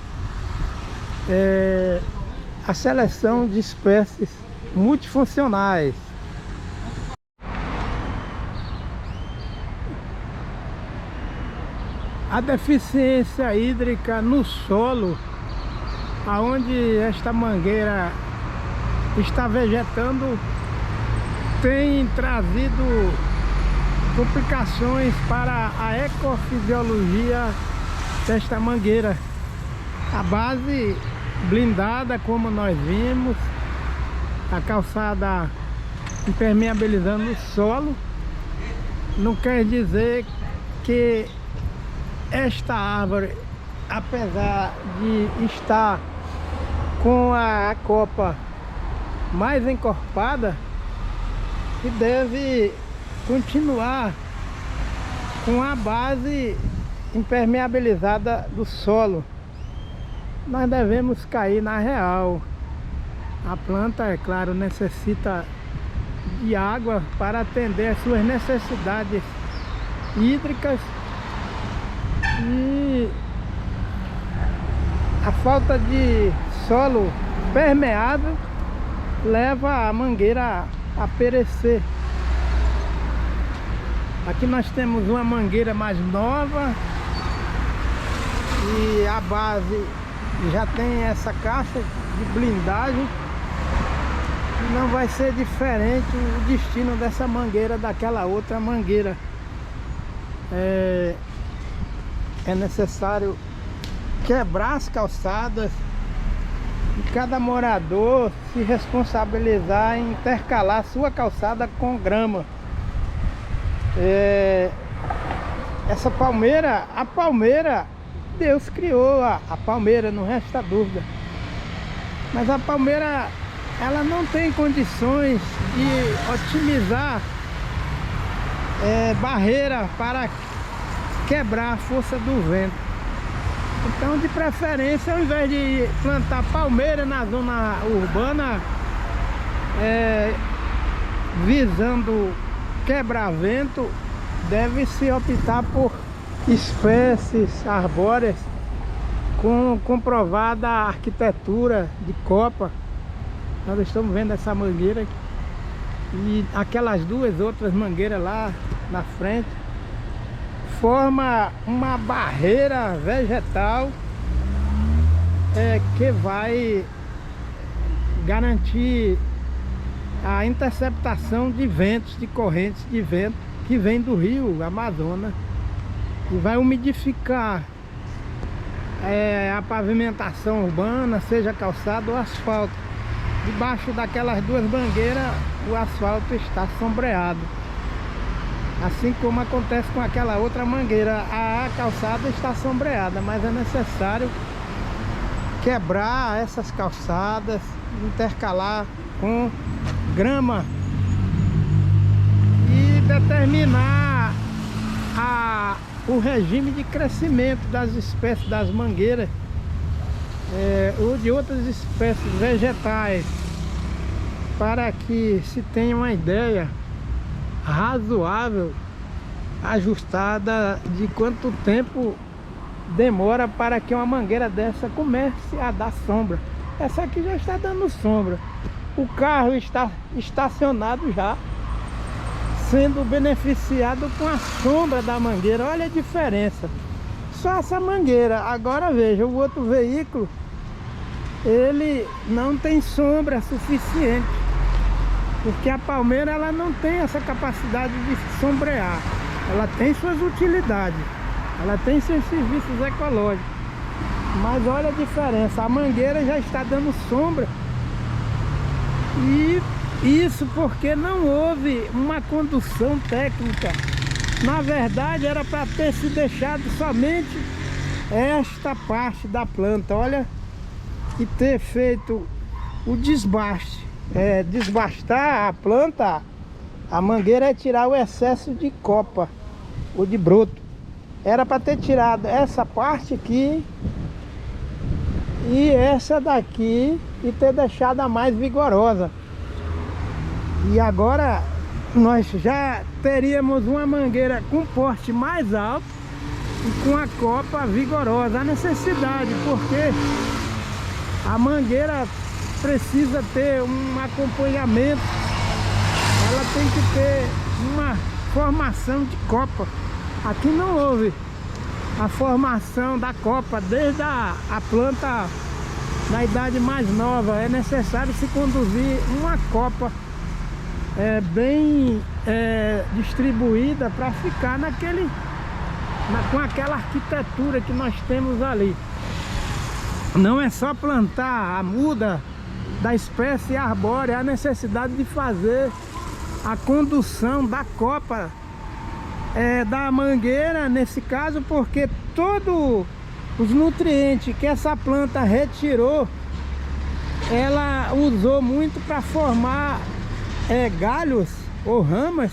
a seleção de espécies multifuncionais. A deficiência hídrica no solo, aonde esta mangueira está vegetando, tem trazido complicações para a ecofisiologia desta mangueira. A base blindada, como nós vimos, a calçada impermeabilizando o solo, não quer dizer que esta árvore, apesar de estar com a copa mais encorpada, que deve continuar com a base impermeabilizada do solo. Nós devemos cair na real. A planta, é claro, necessita de água para atender às suas necessidades hídricas, e a falta de solo permeável leva a mangueira a perecer. Aqui nós temos uma mangueira mais nova, e a base já tem essa caixa de blindagem, e não vai ser diferente o destino dessa mangueira daquela outra mangueira. É necessário quebrar as calçadas e cada morador se responsabilizar em intercalar sua calçada com grama. Essa palmeira, a palmeira, Deus criou a palmeira, não resta dúvida. Mas a palmeira, ela não tem condições de otimizar barreira para quebrar a força do vento. Então, de preferência, ao invés de plantar palmeira na zona urbana, visando quebra-vento, deve-se optar por espécies arbóreas com comprovada arquitetura de copa. Nós estamos vendo essa mangueira e aquelas duas outras mangueiras lá na frente forma uma barreira vegetal que vai garantir a interceptação de ventos, de correntes de vento que vem do rio Amazonas e vai umidificar a pavimentação urbana, seja calçado ou asfalto. Debaixo daquelas duas mangueiras o asfalto está sombreado, assim como acontece com aquela outra mangueira. A calçada está sombreada, mas é necessário quebrar essas calçadas, intercalar com grama e determinar o regime de crescimento das espécies das mangueiras ou de outras espécies vegetais, para que se tenha uma ideia razoável, ajustada de quanto tempo demora para que uma mangueira dessa comece a dar sombra. Essa aqui já está dando sombra. O carro está estacionado já, sendo beneficiado com a sombra da mangueira. Olha a diferença. Só essa mangueira. Agora veja, o outro veículo, ele não tem sombra suficiente, porque a palmeira ela não tem essa capacidade de sombrear. Ela tem suas utilidades, ela tem seus serviços ecológicos, mas olha a diferença. A mangueira já está dando sombra, e isso porque não houve uma condução técnica. Na verdade era para ter se deixado somente esta parte da planta, olha, e ter feito o desbaste. Desbastar a planta, a mangueira é tirar o excesso de copa ou de broto. Era para ter tirado essa parte aqui e essa daqui e ter deixado a mais vigorosa. E agora nós já teríamos uma mangueira com porte mais alto e com a copa vigorosa. A necessidade, porque a mangueira precisa ter um acompanhamento, ela tem que ter uma formação de copa. Aqui não houve a formação da copa desde a planta na idade mais nova. É necessário se conduzir uma copa bem distribuída para ficar com aquela arquitetura que nós temos ali. Não é só plantar a muda da espécie arbórea, há necessidade de fazer a condução da copa da mangueira, nesse caso, porque todos os nutrientes que essa planta retirou, ela usou muito para formar galhos ou ramas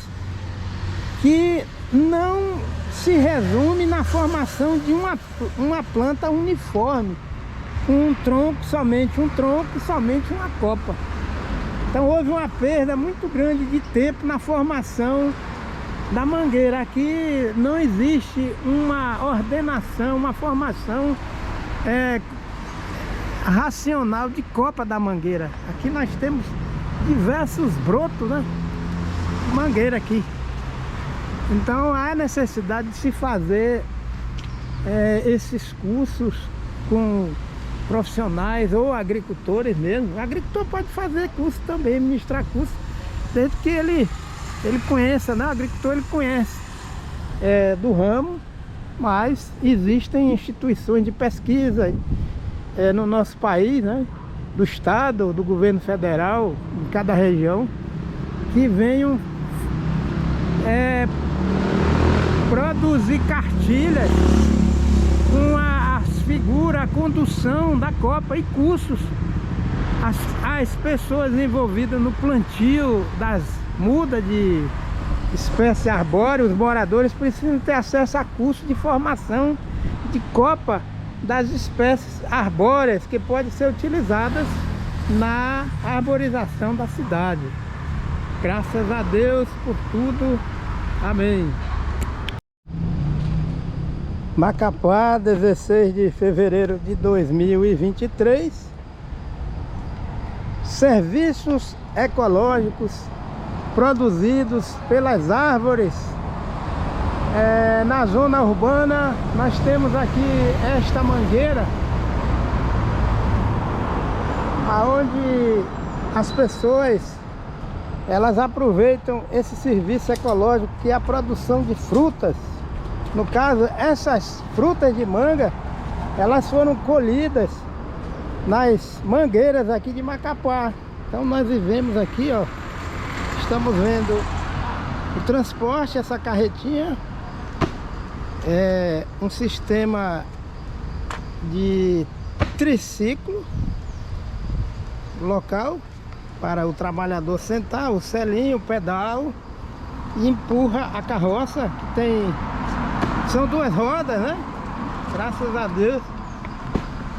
que não se resume na formação de uma planta uniforme, com um tronco, somente uma copa. Então houve uma perda muito grande de tempo na formação da mangueira. Aqui não existe uma ordenação, uma formação racional de copa da mangueira. Aqui nós temos diversos brotos, né? Mangueira aqui. Então há necessidade de se fazer esses cursos com profissionais ou agricultores mesmo. O agricultor pode fazer curso também, ministrar curso, desde que ele conheça, né? O agricultor ele conhece do ramo, mas existem instituições de pesquisa no nosso país, né? Do estado, do governo federal, em cada região, que venham produzir cartilhas com as figuras, a condução da copa e cursos. As pessoas envolvidas no plantio das mudas de espécie arbórea, os moradores precisam ter acesso a cursos de formação de copa das espécies arbóreas que podem ser utilizadas na arborização da cidade. Graças a Deus por tudo. Amém. Macapá, 16 de fevereiro de 2023. Serviços ecológicos produzidos pelas árvores. Na zona urbana nós temos aqui esta mangueira, aonde as pessoas elas aproveitam esse serviço ecológico, que é a produção de frutas. No caso, essas frutas de manga, elas foram colhidas nas mangueiras aqui de Macapá. Então nós vivemos aqui, ó, estamos vendo o transporte, essa carretinha é um sistema de triciclo local para o trabalhador sentar, o selinho, o pedal, e empurra a carroça, que são duas rodas, né? Graças a Deus.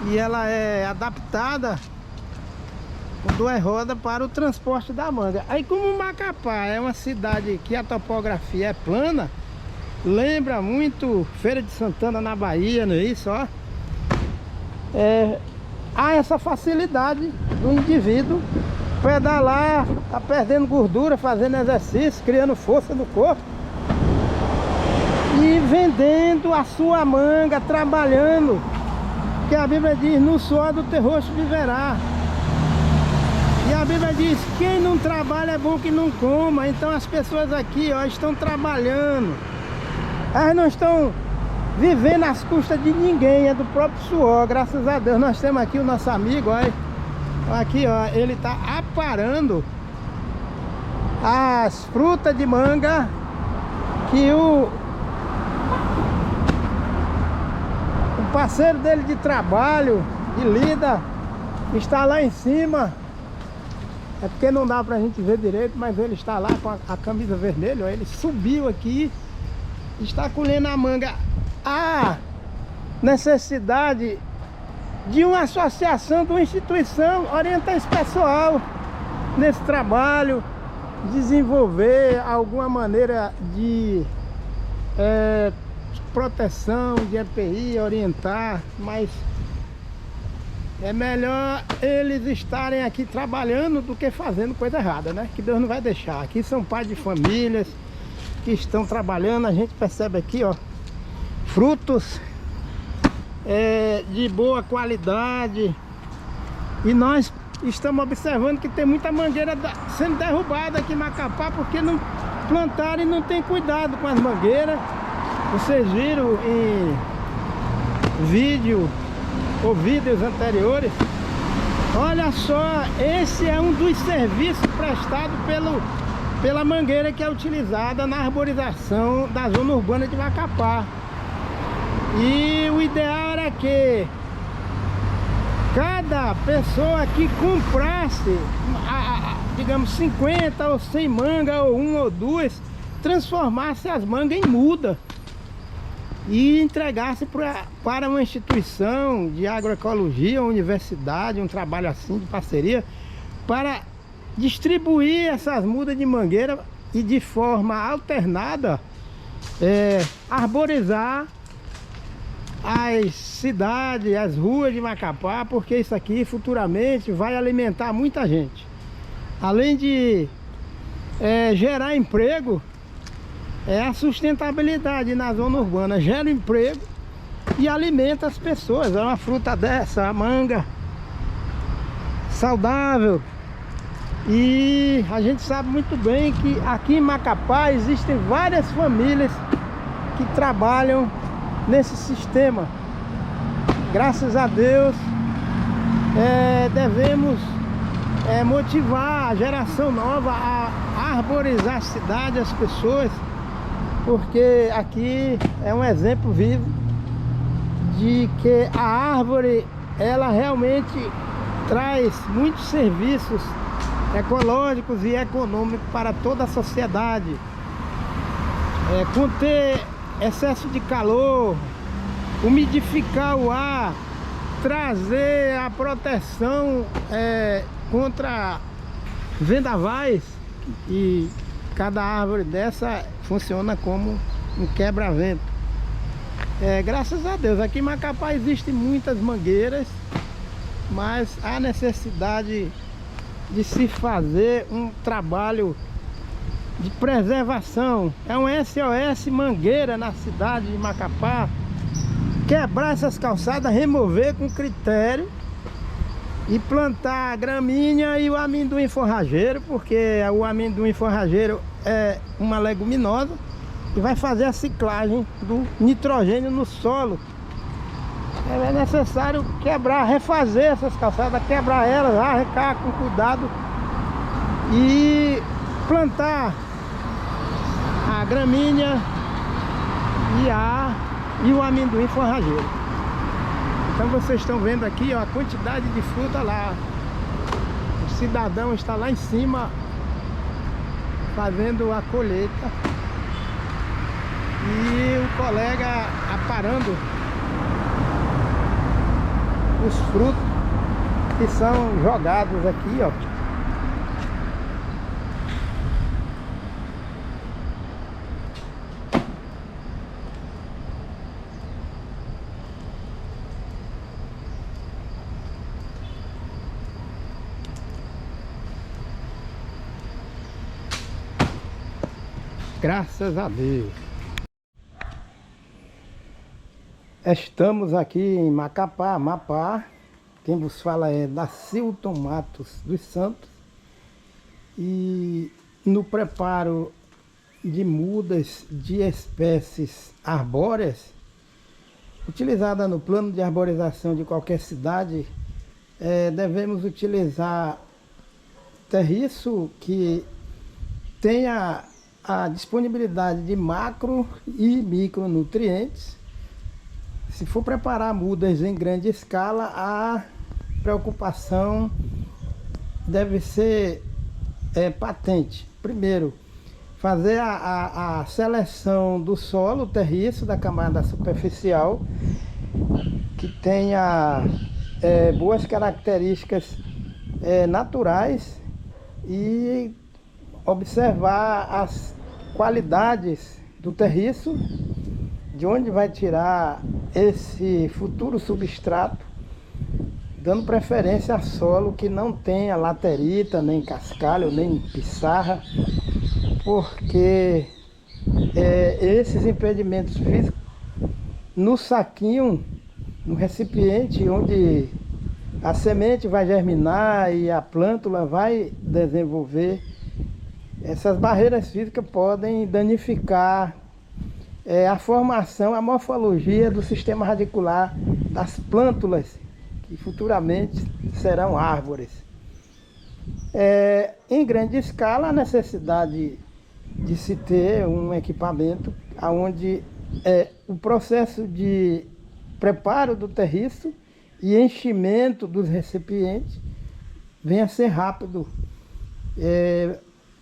E ela é adaptada com duas rodas para o transporte da manga. Aí, como Macapá é uma cidade que a topografia é plana, lembra muito Feira de Santana na Bahia, não é isso? Ó. Há essa facilidade do indivíduo pedalar, tá perdendo gordura, fazendo exercício, criando força no corpo e vendendo a sua manga, trabalhando, que a Bíblia diz: no suor do teu rosto viverá. E a Bíblia diz: quem não trabalha é bom que não coma. Então as pessoas aqui, ó, estão trabalhando, elas não estão vivendo às custas de ninguém, é do próprio suor. Graças a Deus. Nós temos aqui o nosso amigo, ó, aqui, ó, ele tá aparando as frutas de manga que o parceiro dele de trabalho, de lida, está lá em cima. É porque não dá pra gente ver direito, mas ele está lá com a camisa vermelha, ó, ele subiu aqui, está colhendo a manga. A necessidade de uma associação, de uma instituição orientar esse pessoal nesse trabalho, desenvolver alguma maneira de proteção, de EPI, orientar, mas é melhor eles estarem aqui trabalhando do que fazendo coisa errada, né? Que Deus não vai deixar. Aqui são pais de famílias que estão trabalhando, a gente percebe aqui, ó, frutos de boa qualidade, e nós estamos observando que tem muita mangueira sendo derrubada aqui em Macapá, porque não plantaram e não tem cuidado com as mangueiras. Vocês viram em vídeo ou vídeos anteriores. Olha só, esse é um dos serviços prestados pela mangueira que é utilizada na arborização da zona urbana de Macapá. E o ideal era que cada pessoa que comprasse, digamos, 50 ou 100 mangas, ou uma ou duas, transformasse as mangas em muda e entregasse para uma instituição de agroecologia, uma universidade, um trabalho assim de parceria, para distribuir essas mudas de mangueira e de forma alternada arborizar as cidades, as ruas de Macapá, porque isso aqui futuramente vai alimentar muita gente. Além de gerar emprego, a sustentabilidade na zona urbana gera emprego e alimenta as pessoas. É uma fruta dessa, a manga, saudável. E a gente sabe muito bem que aqui em Macapá existem várias famílias que trabalham nesse sistema. Graças a Deus, devemos motivar a geração nova a arborizar a cidade, as pessoas, porque aqui é um exemplo vivo de que a árvore, ela realmente traz muitos serviços ecológicos e econômicos para toda a sociedade. Conter excesso de calor, umidificar o ar, trazer a proteção contra vendavais, e cada árvore dessa funciona como um quebra-vento. Graças a Deus, aqui em Macapá existem muitas mangueiras, mas há necessidade de se fazer um trabalho de preservação. É um SOS Mangueira na cidade de Macapá. Quebrar essas calçadas, remover com critério e plantar a gramínea e o amendoim forrageiro, porque o amendoim forrageiro é uma leguminosa e vai fazer a ciclagem do nitrogênio no solo. É necessário quebrar, refazer essas calçadas, quebrar elas, arrancar com cuidado e plantar a gramínea e o amendoim forrageiro. Então vocês estão vendo aqui, ó, a quantidade de fruta lá. O cidadão está lá em cima fazendo a colheita e o colega aparando os frutos que são jogados aqui, ó. Graças a Deus. Estamos aqui em Macapá, Amapá. Quem vos fala é Dacilton Matos dos Santos. E no preparo de mudas de espécies arbóreas, utilizada no plano de arborização de qualquer cidade, devemos utilizar terriço que tenha a disponibilidade de macro e micronutrientes. Se for preparar mudas em grande escala, a preocupação deve ser patente. Primeiro, fazer a seleção do solo terriço, da camada superficial, que tenha boas características naturais, e observar as qualidades do terriço, de onde vai tirar esse futuro substrato, dando preferência a solo que não tenha laterita, nem cascalho, nem pissarra, porque esses impedimentos físicos no saquinho, no recipiente onde a semente vai germinar e a plântula vai desenvolver, essas barreiras físicas podem danificar a formação, a morfologia do sistema radicular das plântulas, que futuramente serão árvores. Em grande escala, a necessidade de se ter um equipamento onde o processo de preparo do terriço e enchimento dos recipientes venha a ser rápido.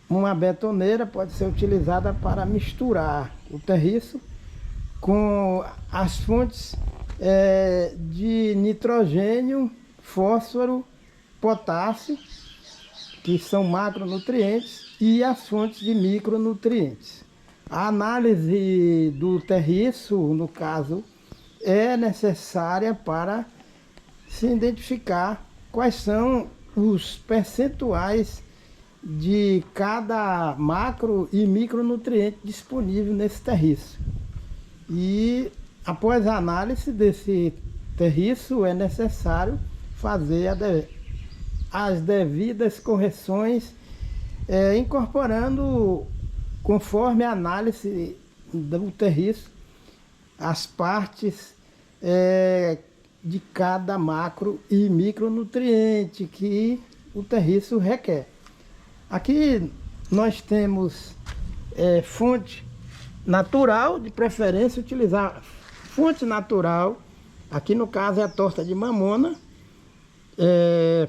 Uma betoneira pode ser utilizada para misturar o terriço com as fontes de nitrogênio, fósforo, potássio, que são macronutrientes, e as fontes de micronutrientes. A análise do terriço, no caso, é necessária para se identificar quais são os percentuais de cada macro e micronutriente disponível nesse terriço. E após a análise desse terriço, é necessário fazer as devidas correções, incorporando, conforme a análise do terriço, as partes de cada macro e micronutriente que o terriço requer. Aqui nós temos fonte natural, de preferência utilizar fonte natural. Aqui no caso é a torta de mamona,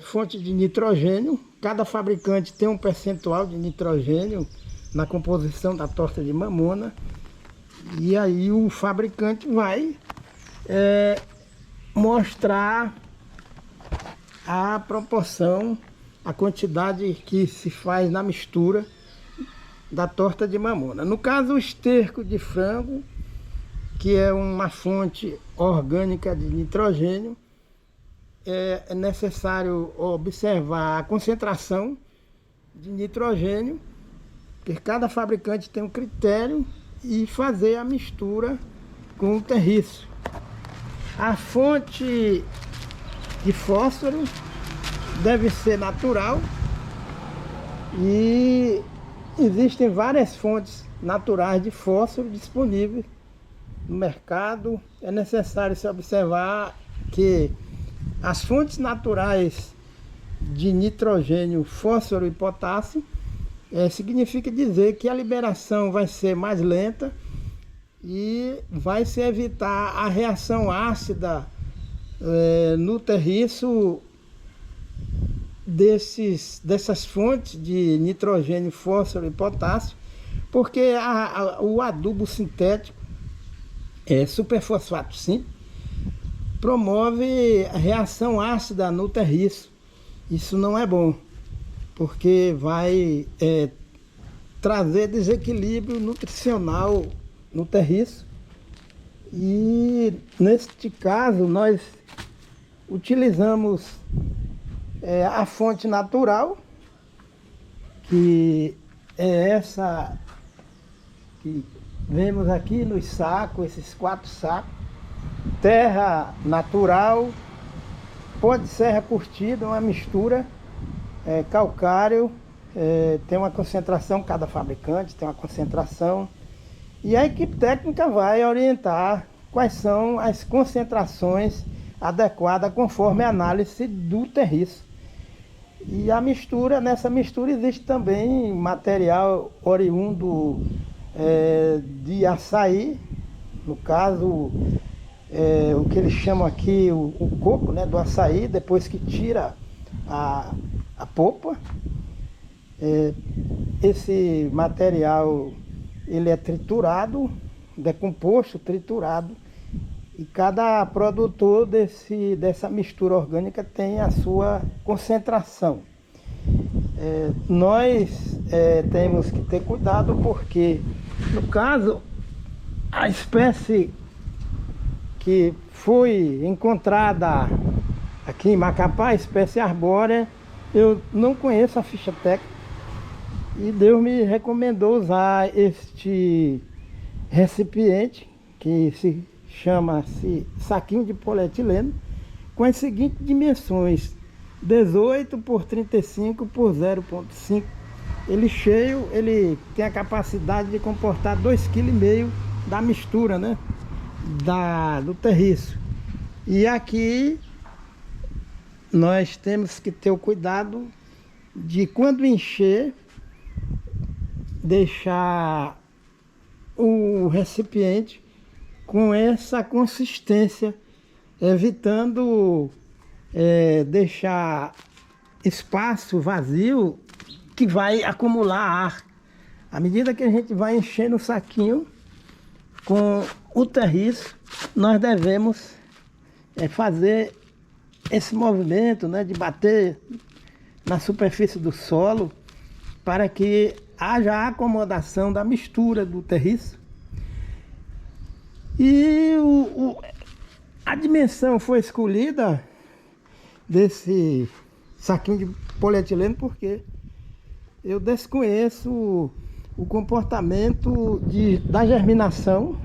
fonte de nitrogênio. Cada fabricante tem um percentual de nitrogênio na composição da torta de mamona, e aí o fabricante vai mostrar a proporção, a quantidade que se faz na mistura da torta de mamona. No caso, o esterco de frango, que é uma fonte orgânica de nitrogênio, é necessário observar a concentração de nitrogênio, porque cada fabricante tem um critério, e fazer a mistura com o terriço. A fonte de fósforo deve ser natural, e existem várias fontes naturais de fósforo disponíveis no mercado. É necessário se observar que as fontes naturais de nitrogênio, fósforo e potássio significa dizer que a liberação vai ser mais lenta e vai se evitar a reação ácida no terriço dessas fontes de nitrogênio, fósforo e potássio, porque o adubo sintético, superfosfato simples, promove a reação ácida no terriço. Isso não é bom, porque vai trazer desequilíbrio nutricional no terriço. E neste caso nós utilizamos a fonte natural, que é essa que vemos aqui nos sacos, esses 4 sacos. Terra natural, pó de serra curtida, uma mistura, calcário, tem uma concentração, cada fabricante tem uma concentração, e a equipe técnica vai orientar quais são as concentrações adequadas conforme a análise do terriço. E a mistura, nessa mistura existe também material oriundo de açaí, no caso o que eles chamam aqui o coco, né, do açaí, depois que tira a polpa. Esse material ele é triturado, decomposto, triturado, e cada produtor dessa mistura orgânica tem a sua concentração. Nós temos que ter cuidado, porque no caso a espécie que foi encontrada aqui em Macapá, a espécie arbórea, eu não conheço a ficha técnica, e Deus me recomendou usar este recipiente, que se chama-se saquinho de polietileno, com as seguintes dimensões: 18 por 35 por 0,5. Ele cheio, ele tem a capacidade de comportar 2,5 kg da mistura, né, do terriço. E aqui nós temos que ter o cuidado de, quando encher, deixar o recipiente com essa consistência, evitando deixar espaço vazio que vai acumular ar. À medida que a gente vai enchendo o saquinho com o terriço, nós devemos fazer esse movimento, né, de bater na superfície do solo, para que haja a acomodação da mistura do terriço. E a dimensão foi escolhida desse saquinho de polietileno porque eu desconheço o comportamento da germinação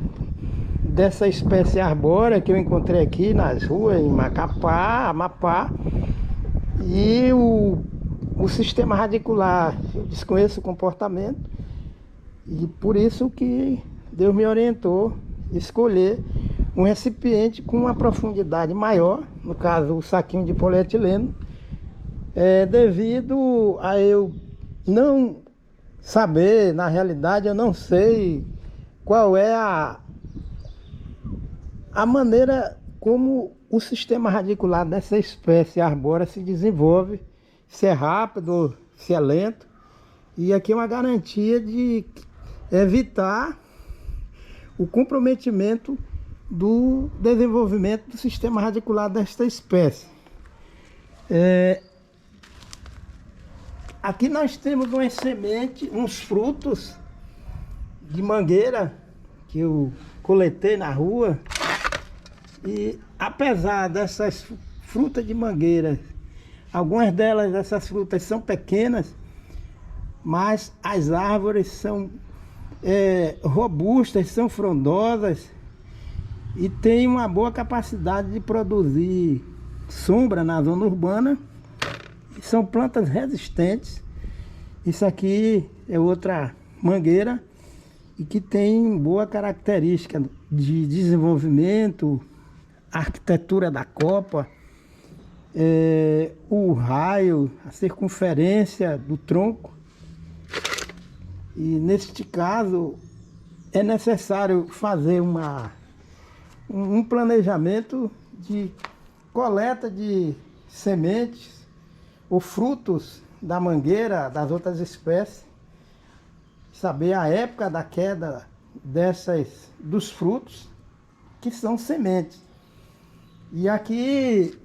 dessa espécie arbórea que eu encontrei aqui nas ruas, em Macapá, Amapá, e o sistema radicular. Eu desconheço o comportamento, e por isso que Deus me orientou a escolher um recipiente com uma profundidade maior, no caso o saquinho de polietileno, devido a eu não saber, na realidade eu não sei qual é a maneira como o sistema radicular dessa espécie arbórea se desenvolve, se é rápido, se é lento. E aqui é uma garantia de evitar o comprometimento do desenvolvimento do sistema radicular desta espécie. Aqui nós temos umas sementes, uns frutos de mangueira que eu coletei na rua. E apesar dessas frutas de mangueira, algumas delas, essas frutas são pequenas, mas as árvores são robustas, são frondosas e têm uma boa capacidade de produzir sombra na zona urbana. São plantas resistentes. Isso aqui é outra mangueira e que tem boa característica de desenvolvimento, arquitetura da copa, o raio, a circunferência do tronco. E neste caso é necessário fazer um planejamento de coleta de sementes ou frutos da mangueira das outras espécies, saber a época da queda dos frutos que são sementes. E aqui,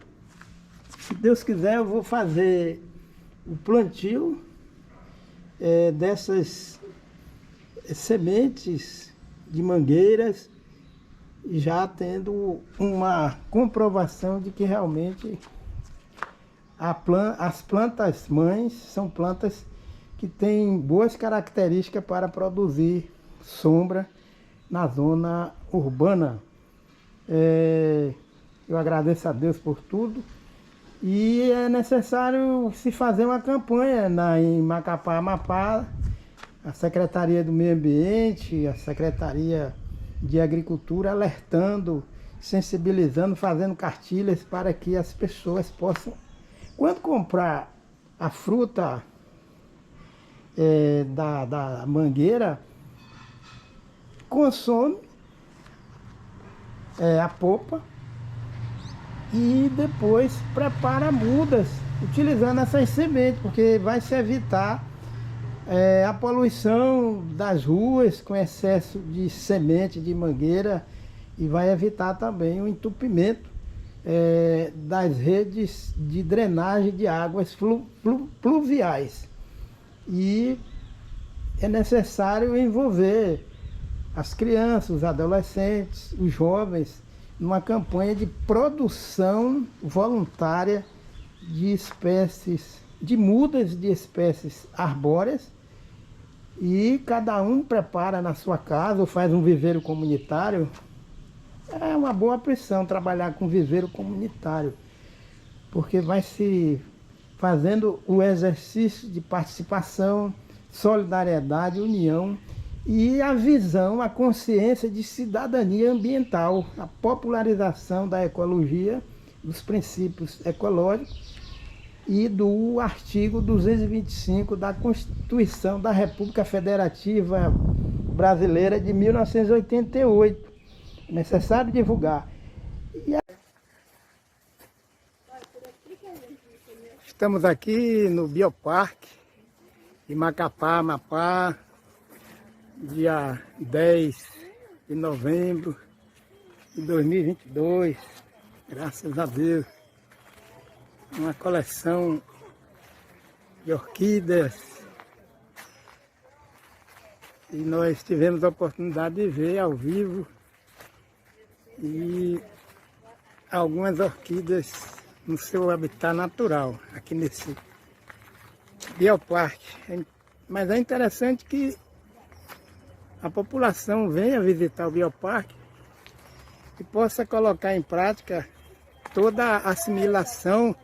se Deus quiser, eu vou fazer o plantio dessas sementes de mangueiras, já tendo uma comprovação de que realmente as plantas mães são plantas que têm boas características para produzir sombra na zona urbana. Eu agradeço a Deus por tudo. E é necessário se fazer uma campanha em Macapá, Amapá, a Secretaria do Meio Ambiente, a Secretaria de Agricultura, alertando, sensibilizando, fazendo cartilhas para que as pessoas possam, quando comprar a fruta da mangueira, consome a polpa e depois prepara mudas utilizando essas sementes, porque vai se evitar a poluição das ruas com excesso de semente de mangueira e vai evitar também o entupimento das redes de drenagem de águas pluviais. E é necessário envolver as crianças, os adolescentes, os jovens numa campanha de produção voluntária de espécies, de mudas de espécies arbóreas, e cada um prepara na sua casa ou faz um viveiro comunitário. É uma boa opção trabalhar com viveiro comunitário, porque vai se fazendo o exercício de participação, solidariedade, união e a visão, a consciência de cidadania ambiental, a popularização da ecologia, dos princípios ecológicos e do artigo 225 da Constituição da República Federativa Brasileira de 1988. É necessário divulgar. Estamos aqui no Bioparque de Macapá, Amapá, dia 10 de novembro de 2022, graças a Deus. Uma coleção de orquídeas. E nós tivemos a oportunidade de ver ao vivo e algumas orquídeas no seu habitat natural, aqui nesse Bioparque. Mas é interessante que a população venha visitar o Bioparque e possa colocar em prática toda a assimilação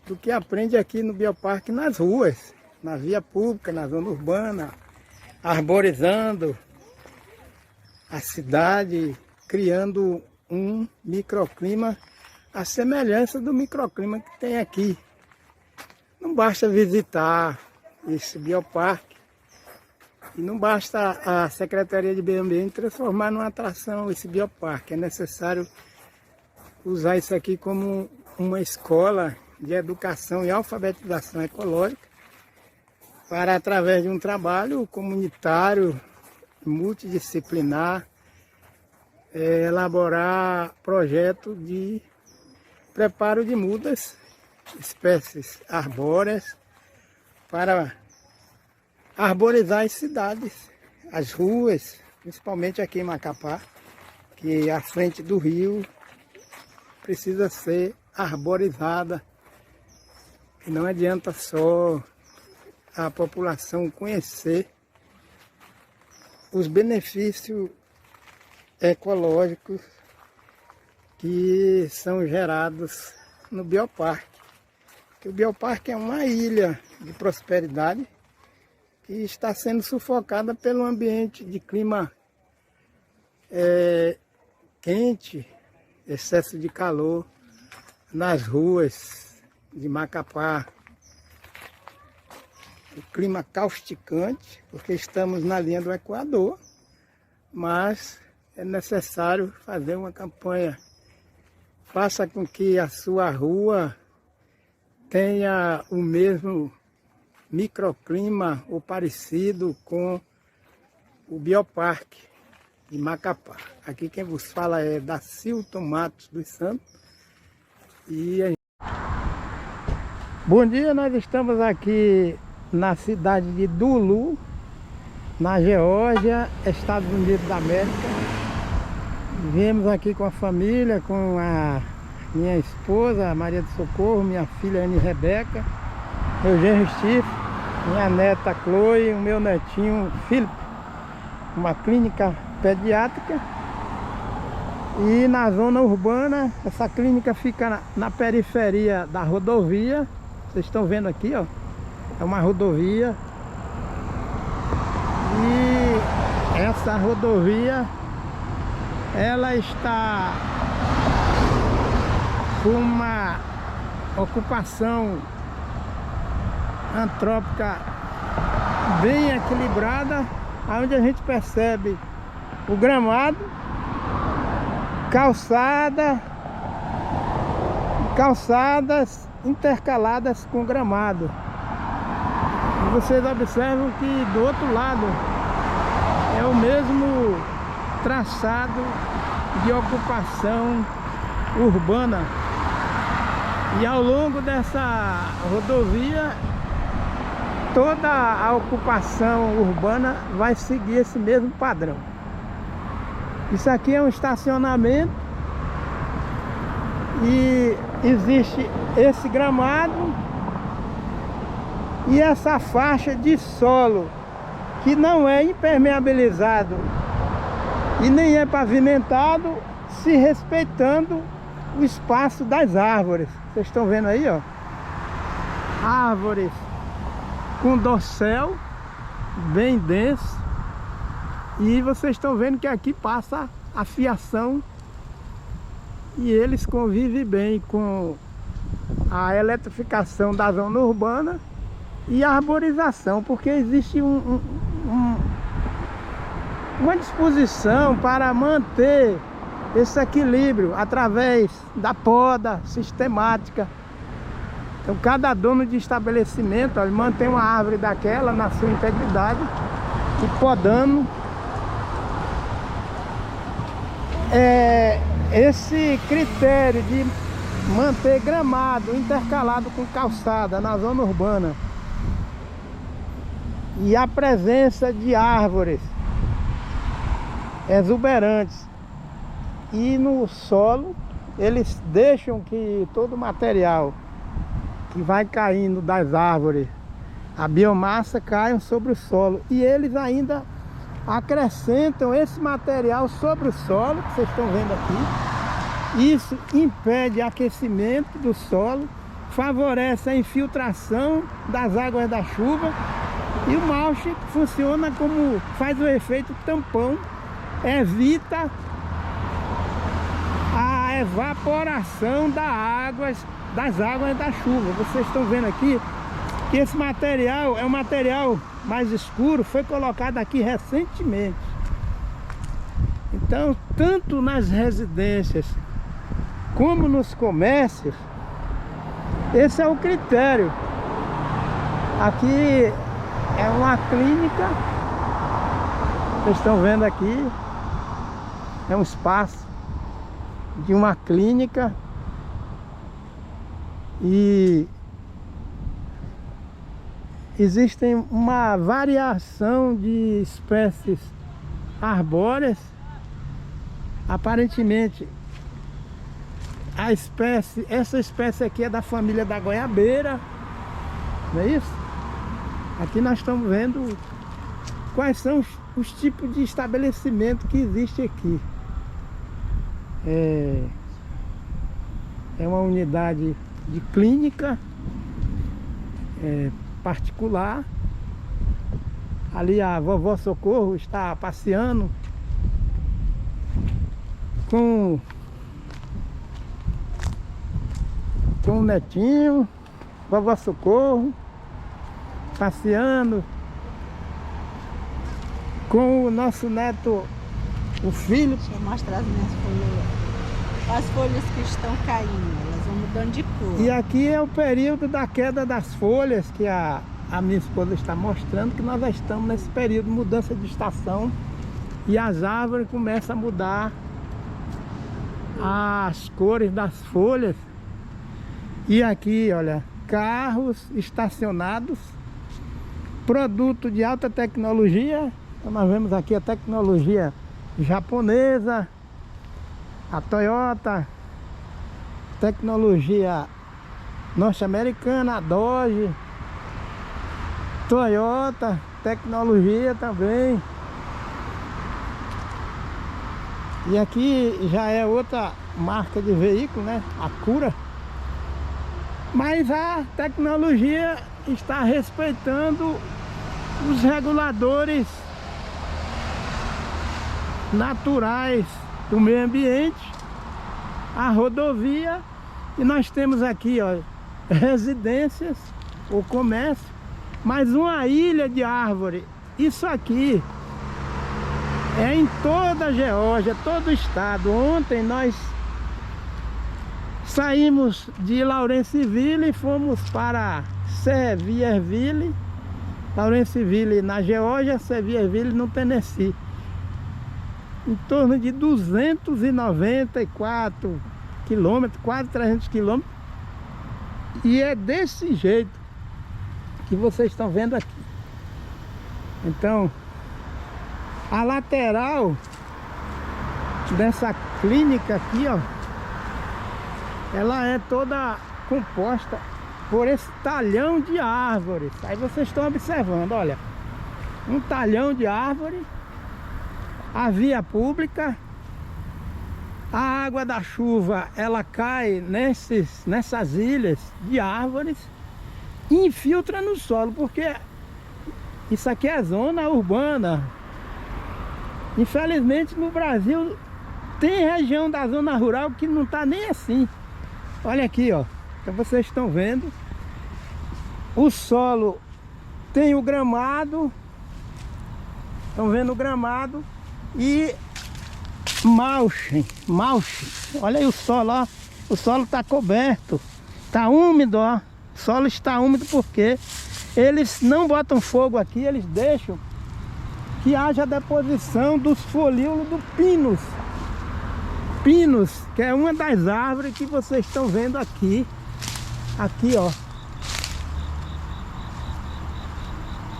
do que aprende aqui no Bioparque nas ruas, na via pública, na zona urbana, arborizando a cidade, criando um microclima à semelhança do microclima que tem aqui. Não basta visitar esse Bioparque e não basta a Secretaria de Meio Ambiente transformar numa atração esse Bioparque. É necessário usar isso aqui como uma escola de educação e alfabetização ecológica para, através de um trabalho comunitário, multidisciplinar, elaborar projeto de preparo de mudas espécies arbóreas para arborizar as cidades, as ruas, principalmente aqui em Macapá, que a frente do rio precisa ser arborizada. E não adianta só a população conhecer os benefícios ecológicos que são gerados no bioparque. O bioparque é uma ilha de prosperidade que está sendo sufocada pelo ambiente de clima quente, excesso de calor nas ruas de Macapá. O clima causticante, porque estamos na linha do Equador, mas é necessário fazer uma campanha. Faça com que a sua rua tenha o mesmo microclima ou parecido com o bioparque de Macapá. Aqui quem vos fala é Dacilton Matos dos Santos. Bom dia, nós estamos aqui na cidade de Dulu, na Geórgia, Estados Unidos da América. Viemos aqui com a família, com a minha esposa, Maria do Socorro, minha filha Anne Rebeca, meu genro Steve, minha neta Chloe, o meu netinho Filipe, uma clínica pediátrica. E na zona urbana, essa clínica fica na periferia da rodovia. Vocês estão vendo aqui, ó, é uma rodovia. E essa rodovia, ela está com uma ocupação antrópica bem equilibrada, onde a gente percebe o gramado, calçadas intercaladas com gramado. E vocês observam que do outro lado é o mesmo traçado de ocupação urbana. E ao longo dessa rodovia, toda a ocupação urbana vai seguir esse mesmo padrão. Isso aqui é um estacionamento e existe esse gramado e essa faixa de solo que não é impermeabilizado e nem é pavimentado, se respeitando o espaço das árvores. Vocês estão vendo aí, ó, árvores com dossel bem denso, e vocês estão vendo que aqui passa a fiação e eles convivem bem com a eletrificação da zona urbana e a arborização, porque existe uma disposição para manter esse equilíbrio através da poda sistemática. Então cada dono de estabelecimento, ele mantém uma árvore daquela na sua integridade e podando. Esse critério de manter gramado intercalado com calçada na zona urbana e a presença de árvores exuberantes e no solo, eles deixam que todo o material que vai caindo das árvores, a biomassa, caiam sobre o solo, e eles ainda acrescentam esse material sobre o solo, que vocês estão vendo aqui. Isso impede aquecimento do solo, favorece a infiltração das águas da chuva, e o mulch funciona como, faz o efeito tampão, evita a evaporação das águas da chuva. Vocês estão vendo aqui que esse material é um material mais escuro, foi colocado aqui recentemente. Então, tanto nas residências como nos comércios, esse é o critério. Aqui é uma clínica, vocês estão vendo aqui, é um espaço de uma clínica E existem uma variação de espécies arbóreas. Aparentemente essa espécie aqui é da família da goiabeira, não é isso? Aqui nós estamos vendo quais são os tipos de estabelecimento que existe aqui. É uma unidade de clínica particular. Ali a vovó Socorro está passeando com o netinho. Vovó Socorro passeando com o nosso neto, o filho. Deixa eu mostrar as minhas folhas. As folhas que estão caindo, elas vão mudando de cor. E aqui é o período da queda das folhas, que a minha esposa está mostrando, que nós já estamos nesse período de mudança de estação. E as árvores começam a mudar as cores das folhas. E aqui, olha, carros estacionados, produto de alta tecnologia. Então nós vemos aqui a tecnologia japonesa, a Toyota, tecnologia norte-americana, a Dodge, Toyota, tecnologia também. E aqui já é outra marca de veículo, né? A Cura. Mas a tecnologia está respeitando os reguladores naturais do meio ambiente, a rodovia. E nós temos aqui, ó, residências, o comércio, mais uma ilha de árvore. Isso aqui é em toda a Geórgia, todo o estado. Ontem nós saímos de Lawrenceville e fomos para Sevierville. Lawrenceville na Geórgia, Sevierville no Tennessee. Em torno de 294 quilômetros, quase 300 quilômetros. E é desse jeito que vocês estão vendo aqui. Então, a lateral dessa clínica aqui, ó, ela é toda composta por esse talhão de árvores. Aí vocês estão observando, olha, um talhão de árvore, a via pública, a água da chuva, ela cai nessas ilhas de árvores e infiltra no solo, porque isso aqui é zona urbana. Infelizmente no Brasil tem região da zona rural que não está nem assim. Olha aqui, ó. Então vocês estão vendo. O solo tem o gramado. Estão vendo o gramado. E mulching. Olha aí o solo, ó. O solo está coberto. Está úmido, ó. O solo está úmido porque eles não botam fogo aqui. Eles deixam que haja a deposição dos folíolos do pinus. Pinus, que é uma das árvores que vocês estão vendo aqui. Aqui, ó.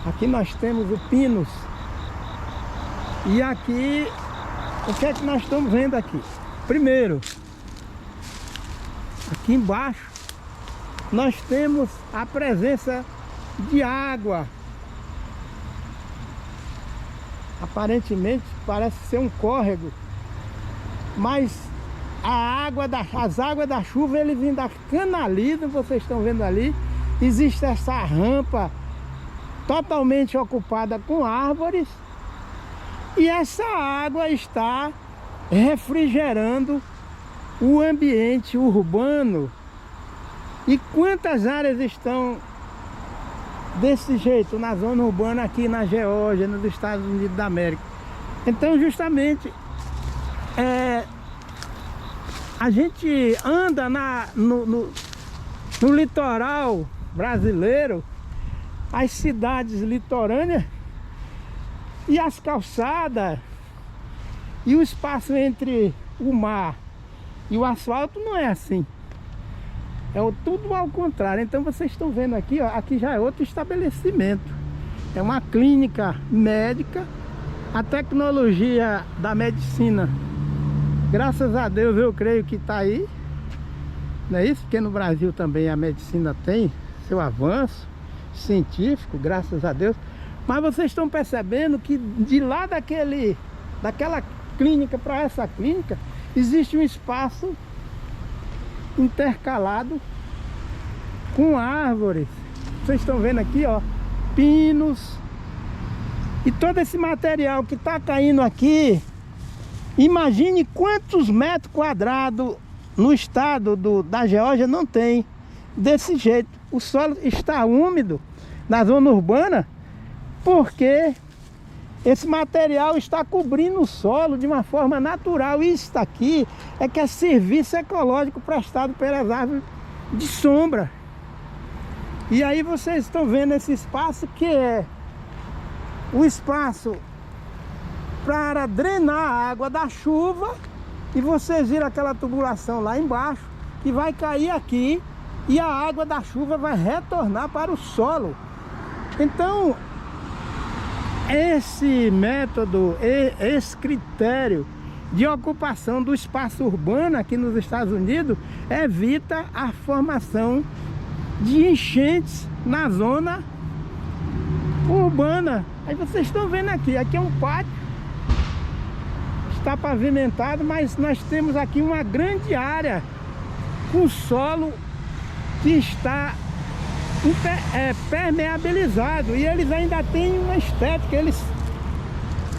Aqui nós temos o pinus. E aqui, o que é que nós estamos vendo aqui? Primeiro, aqui embaixo, nós temos a presença de água. Aparentemente parece ser um córrego, mas as águas da chuva eles ainda canalizam. Vocês estão vendo ali, existe essa rampa totalmente ocupada com árvores, e essa água está refrigerando o ambiente urbano. E quantas áreas estão desse jeito na zona urbana aqui na Geórgia, nos Estados Unidos da América? Então justamente a gente anda no litoral brasileiro, as cidades litorâneas e as calçadas e o espaço entre o mar e o asfalto não é assim. tudo ao contrário. Então vocês estão vendo aqui, ó, aqui já é outro estabelecimento. É uma clínica médica. A tecnologia da medicina, graças a Deus, eu creio que está aí. Não é isso? Porque no Brasil também a medicina tem seu avanço científico, graças a Deus. Mas vocês estão percebendo que de lá daquela clínica para essa clínica, existe um espaço intercalado com árvores. Vocês estão vendo aqui, ó, pinos. E todo esse material que está caindo aqui, imagine quantos metros quadrados no estado da Geórgia não tem desse jeito. O solo está úmido na zona urbana porque esse material está cobrindo o solo de uma forma natural. Isso aqui é que é serviço ecológico prestado pelas árvores de sombra. E aí vocês estão vendo esse espaço que é o espaço para drenar a água da chuva. E vocês viram aquela tubulação lá embaixo que vai cair aqui e a água da chuva vai retornar para o solo. Então esse método, esse critério de ocupação do espaço urbano aqui nos Estados Unidos evita a formação de enchentes na zona urbana. Aí vocês estão vendo aqui é um pátio, está pavimentado, mas nós temos aqui uma grande área com solo que está permeabilizado, e eles ainda têm uma estética. Eles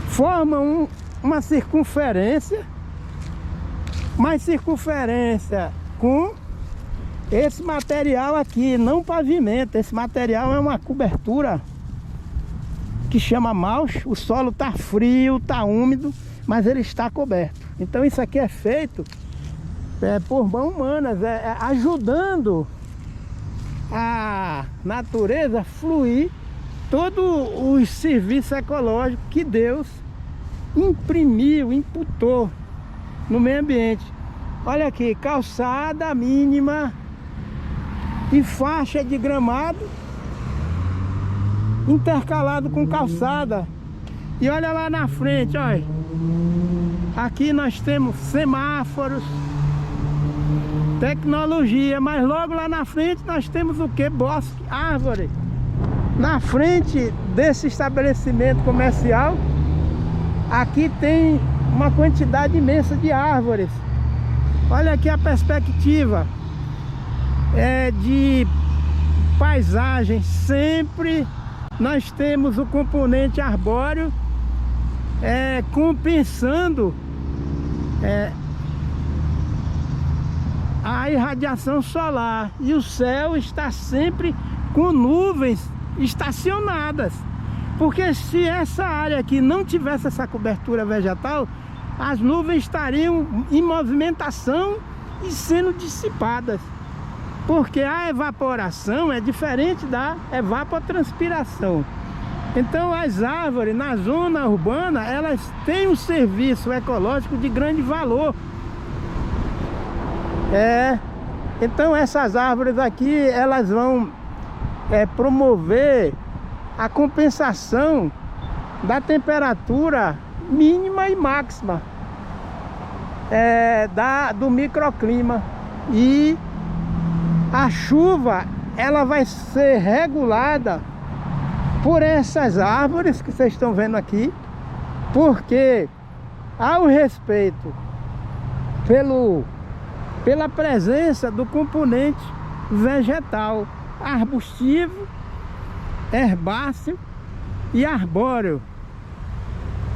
formam uma circunferência, mais circunferência com esse material aqui, não pavimento. Esse material é uma cobertura que chama mulch. O solo está frio, está úmido, mas ele está coberto. Então isso aqui é feito por mãos humanas, ajudando a natureza a fluir todo o serviço ecológico que Deus imprimiu, imputou no meio ambiente. Olha aqui, calçada mínima e faixa de gramado intercalado com calçada. E olha lá na frente, olha. Aqui nós temos semáforos, tecnologia, mas logo lá na frente nós temos o que? Bosque, árvore. Na frente desse estabelecimento comercial, aqui tem uma quantidade imensa de árvores. Olha aqui a perspectiva de paisagem. Sempre nós temos o componente arbóreo compensando a irradiação solar, e o céu está sempre com nuvens estacionadas, porque se essa área aqui não tivesse essa cobertura vegetal, as nuvens estariam em movimentação e sendo dissipadas, porque a evaporação é diferente da evapotranspiração. Então as árvores na zona urbana, elas têm um serviço ecológico de grande valor. Então essas árvores aqui, elas vão promover a compensação da temperatura mínima e máxima do microclima. E a chuva, ela vai ser regulada por essas árvores que vocês estão vendo aqui, porque há o respeito pela presença do componente vegetal, arbustivo, herbáceo e arbóreo.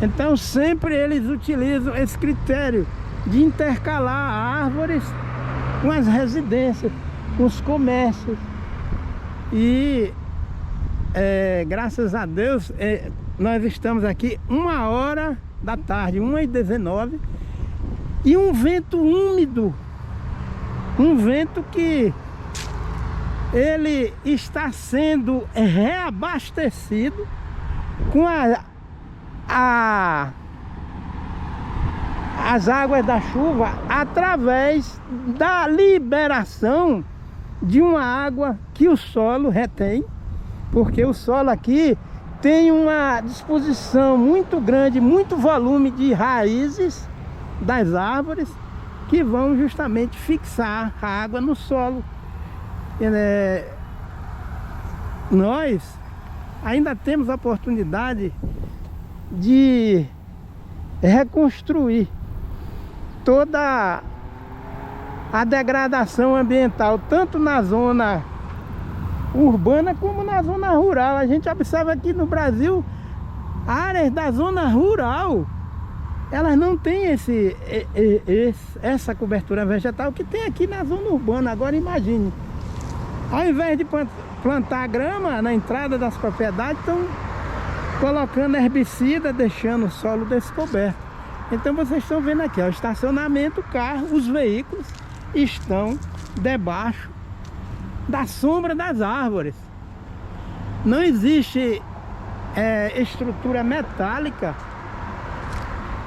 Então sempre eles utilizam esse critério de intercalar árvores com as residências, com os comércios. E graças a Deus nós estamos aqui 1h da tarde, 1h19, e um vento úmido, um vento que ele está sendo reabastecido com as águas da chuva através da liberação de uma água que o solo retém, porque o solo aqui tem uma disposição muito grande, muito volume de raízes das árvores que vão justamente fixar a água no solo. Nós ainda temos a oportunidade de reconstruir toda a degradação ambiental, tanto na zona urbana como na zona rural. A gente observa aqui no Brasil, áreas da zona rural, elas não têm essa cobertura vegetal que tem aqui na zona urbana. Agora imagine, ao invés de plantar grama na entrada das propriedades, estão colocando herbicida, deixando o solo descoberto. Então vocês estão vendo aqui, ó, o estacionamento, o carro, os veículos estão debaixo da sombra das árvores. Não existe estrutura metálica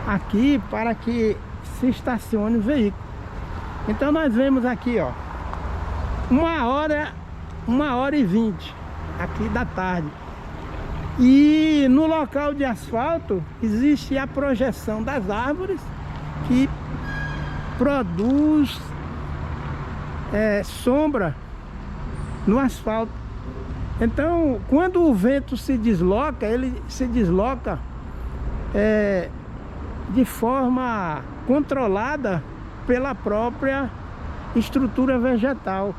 aqui para que se estacione o veículo. Então nós vemos aqui, ó, 1h20 aqui da tarde. E no local de asfalto existe a projeção das árvores que produz sombra no asfalto. Então, quando o vento se desloca, ele se desloca de forma controlada pela própria estrutura vegetal.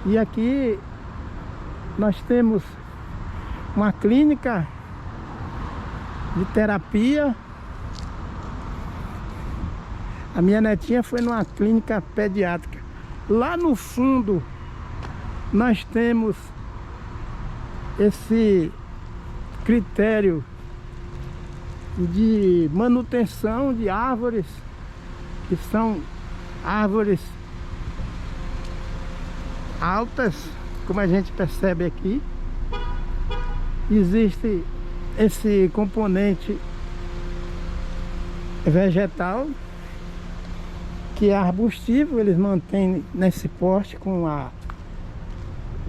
E aqui nós temos uma clínica de terapia. A minha netinha foi numa clínica pediátrica. Lá no fundo nós temos esse critério de manutenção de árvores, que são árvores altas, como a gente percebe aqui. Existe esse componente vegetal que é arbustivo, eles mantêm nesse porte com o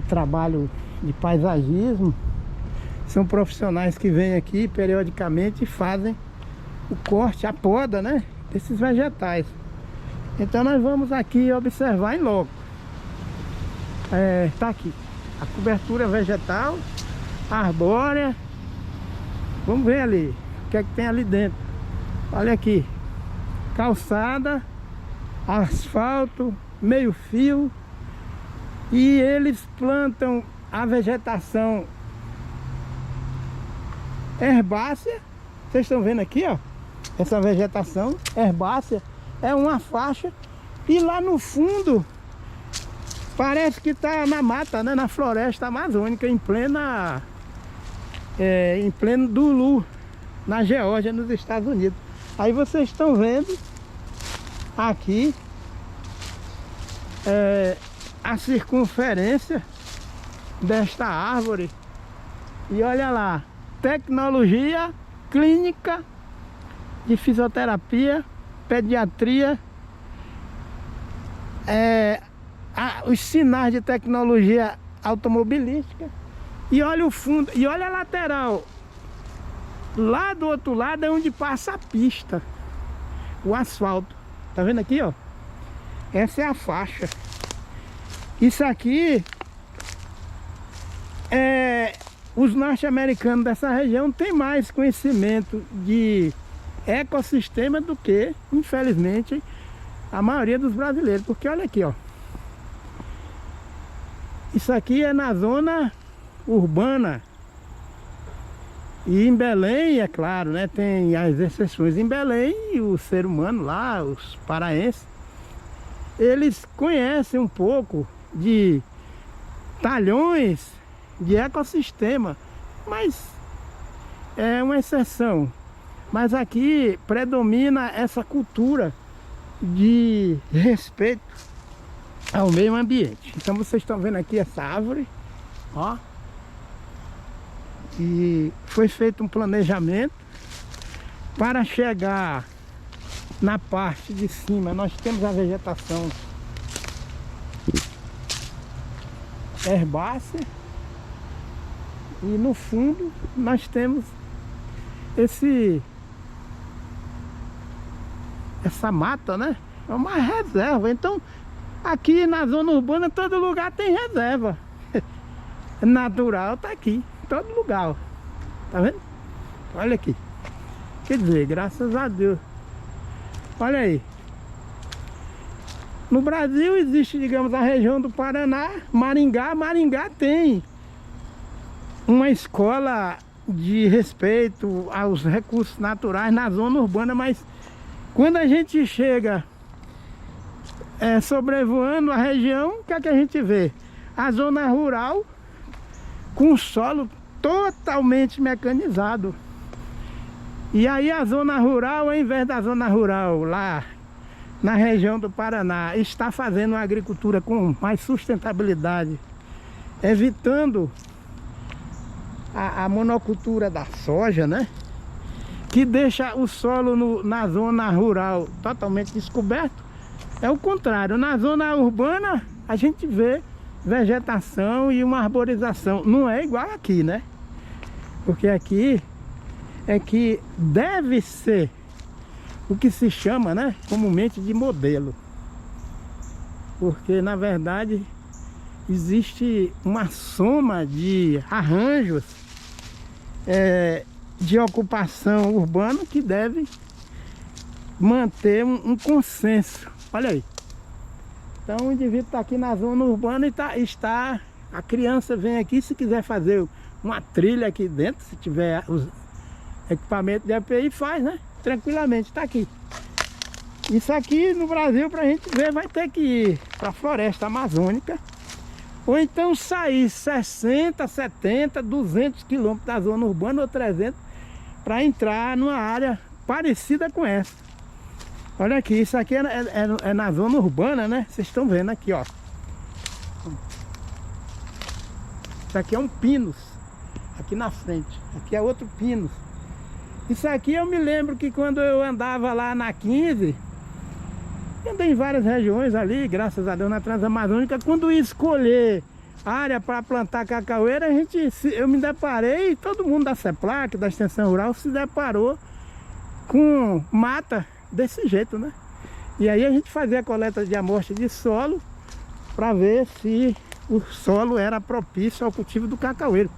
trabalho de paisagismo. São profissionais que vêm aqui periodicamente e fazem o corte, a poda, né, desses vegetais. Então nós vamos aqui observar em loco. Tá aqui a cobertura vegetal arbórea. Vamos ver ali o que é que tem ali dentro. Olha aqui, calçada, asfalto, meio fio. E eles plantam a vegetação herbácea. Vocês estão vendo aqui, ó, essa vegetação herbácea é uma faixa. E lá no fundo parece que está na mata, né, na floresta amazônica, em pleno Dulu, na Geórgia, nos Estados Unidos. Aí vocês estão vendo aqui a circunferência desta árvore. E olha lá, tecnologia clínica de fisioterapia, pediatria, os sinais de tecnologia automobilística. E olha o fundo, e olha a lateral. Lá do outro lado é onde passa a pista, o asfalto. Tá vendo aqui, ó? Essa é a faixa. Isso aqui os norte-americanos dessa região têm mais conhecimento de ecossistema do que, infelizmente, a maioria dos brasileiros. Porque olha aqui, ó, isso aqui é na zona urbana. E em Belém, é claro, né, tem as exceções. Em Belém, o ser humano lá, os paraenses, eles conhecem um pouco de talhões de ecossistema, mas é uma exceção. Mas aqui predomina essa cultura de respeito ao meio ambiente. Então vocês estão vendo aqui essa árvore, ó, e foi feito um planejamento para chegar na parte de cima. Nós temos a vegetação herbácea. E no fundo nós temos essa mata, né? É uma reserva. Então aqui na zona urbana todo lugar tem reserva. Natural tá aqui, em todo lugar, ó. Tá vendo? Olha aqui. Quer dizer, graças a Deus. Olha aí. No Brasil existe, digamos, a região do Paraná, Maringá. Maringá tem uma escola de respeito aos recursos naturais na zona urbana, mas quando a gente chega sobrevoando a região, o que é que a gente vê? A zona rural com solo totalmente mecanizado. E aí a zona rural, ao invés da zona rural lá na região do Paraná, está fazendo uma agricultura com mais sustentabilidade, evitando a monocultura da soja, né? Que deixa o solo na zona rural totalmente descoberto. É o contrário, na zona urbana a gente vê vegetação e uma arborização. Não é igual aqui, né? Porque aqui é que deve ser o que se chama, né, comumente de modelo. Porque na verdade existe uma soma de arranjos de ocupação urbana que deve manter um consenso. Olha aí. Então o indivíduo está aqui na zona urbana e a criança vem aqui, se quiser fazer uma trilha aqui dentro, se tiver os equipamentos de EPI, faz, né? Tranquilamente, está aqui. Isso aqui no Brasil, para a gente ver, vai ter que ir para a floresta amazônica, ou então sair 60, 70, 200 quilômetros da zona urbana ou 300 para entrar numa área parecida com essa. Olha aqui, isso aqui é na zona urbana, né? Vocês estão vendo aqui, ó. Isso aqui é um pinus, aqui na frente. Aqui é outro pinus. Isso aqui eu me lembro que quando eu andava lá na 15, andei em várias regiões ali, graças a Deus, na Transamazônica. Quando ia escolher área para plantar cacaueira, eu me deparei, todo mundo da CEPLAC, da Extensão Rural, se deparou com mata desse jeito, né? E aí a gente fazia a coleta de amostra de solo para ver se o solo era propício ao cultivo do cacaueiro.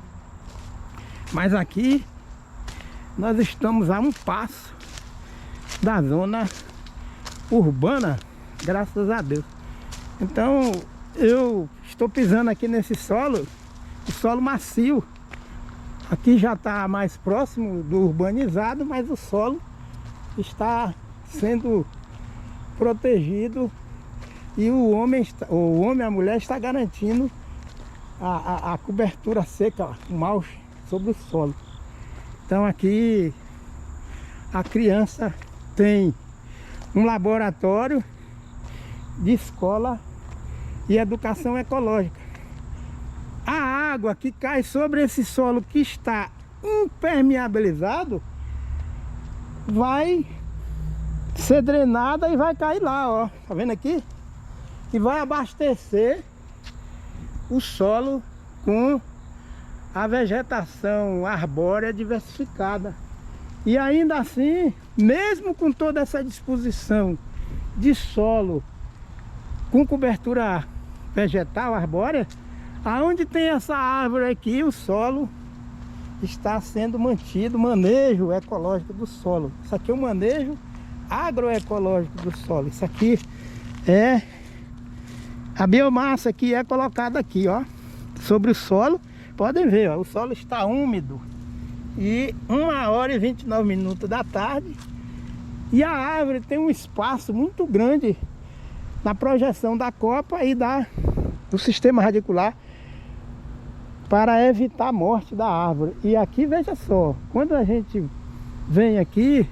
Mas aqui nós estamos a um passo da zona urbana, graças a Deus. Então eu estou pisando aqui nesse solo, o solo macio. Aqui já está mais próximo do urbanizado, mas o solo está sendo protegido e o homem, a mulher está garantindo a cobertura seca, o mulch sobre o solo. Então aqui a criança tem um laboratório de escola e educação ecológica. A água que cai sobre esse solo que está impermeabilizado vai ser drenada e vai cair lá, ó. Tá vendo aqui? E vai abastecer o solo com a vegetação arbórea diversificada. E ainda assim, mesmo com toda essa disposição de solo com cobertura vegetal arbórea, aonde tem essa árvore aqui, o solo está sendo mantido, manejo ecológico do solo. Isso aqui é um manejo agroecológico do solo. Isso aqui é a biomassa que é colocada aqui, ó, sobre o solo. Podem ver, ó, o solo está úmido e 1h29 da tarde, e a árvore tem um espaço muito grande na projeção da copa e do sistema radicular para evitar a morte da árvore. E aqui, veja só, quando a gente vem aqui,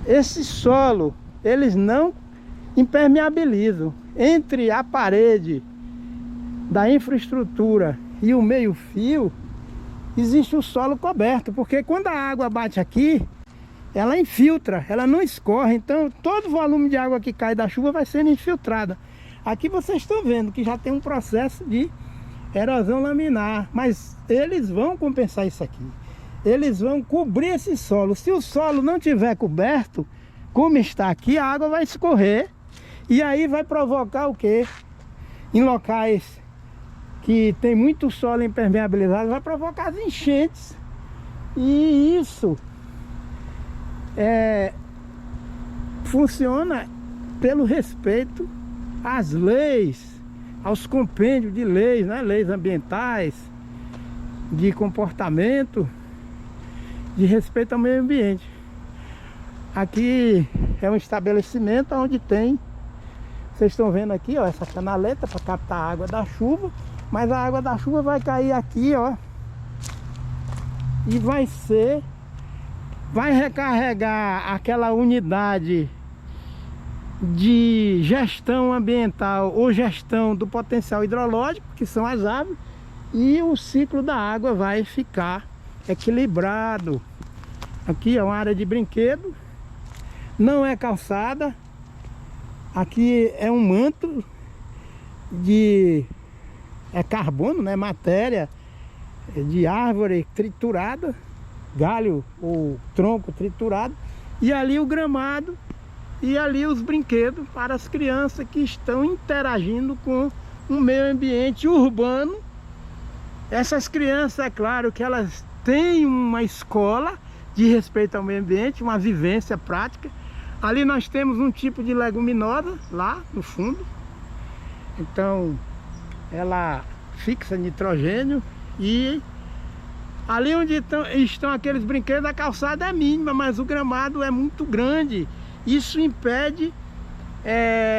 esse solo, eles não impermeabilizam. Entre a parede da infraestrutura e o meio-fio, existe o solo coberto, porque quando a água bate aqui, ela infiltra, ela não escorre. Então todo o volume de água que cai da chuva vai sendo infiltrada. Aqui vocês estão vendo que já tem um processo de erosão laminar, mas eles vão compensar isso aqui. Eles vão cobrir esse solo. Se o solo não tiver coberto, como está aqui, a água vai escorrer e aí vai provocar o quê? Em locais que tem muito solo impermeabilizado, vai provocar as enchentes. E isso funciona pelo respeito às leis, aos compêndios de leis, né? Leis ambientais, de comportamento, de respeito ao meio ambiente. Aqui é um estabelecimento onde tem, vocês estão vendo aqui, ó, essa canaleta para captar a água da chuva, mas a água da chuva vai cair aqui, ó, e vai recarregar aquela unidade de gestão ambiental ou gestão do potencial hidrológico, que são as árvores, e o ciclo da água vai ficar equilibrado. Aqui é uma área de brinquedo, não é calçada. Aqui é um manto de carbono, né? Matéria de árvore triturada, galho ou tronco triturado, e ali o gramado e ali os brinquedos para as crianças que estão interagindo com o meio ambiente urbano. Essas crianças, é claro que elas têm uma escola de respeito ao meio ambiente, uma vivência prática. Ali nós temos um tipo de leguminosa lá no fundo, então ela fixa nitrogênio. E ali onde estão aqueles brinquedos, a calçada é mínima, mas o gramado é muito grande. Isso impede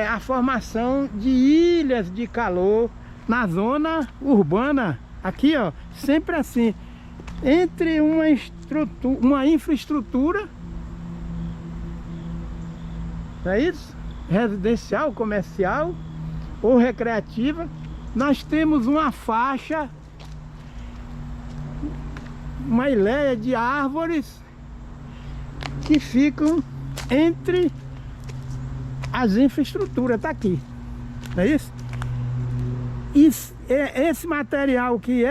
a formação de ilhas de calor na zona urbana. Aqui, ó, sempre assim, entre uma infraestrutura, é isso? Residencial, comercial ou recreativa, nós temos uma faixa, uma hilera de árvores que ficam entre as infraestruturas. Tá aqui, não é isso? Esse material que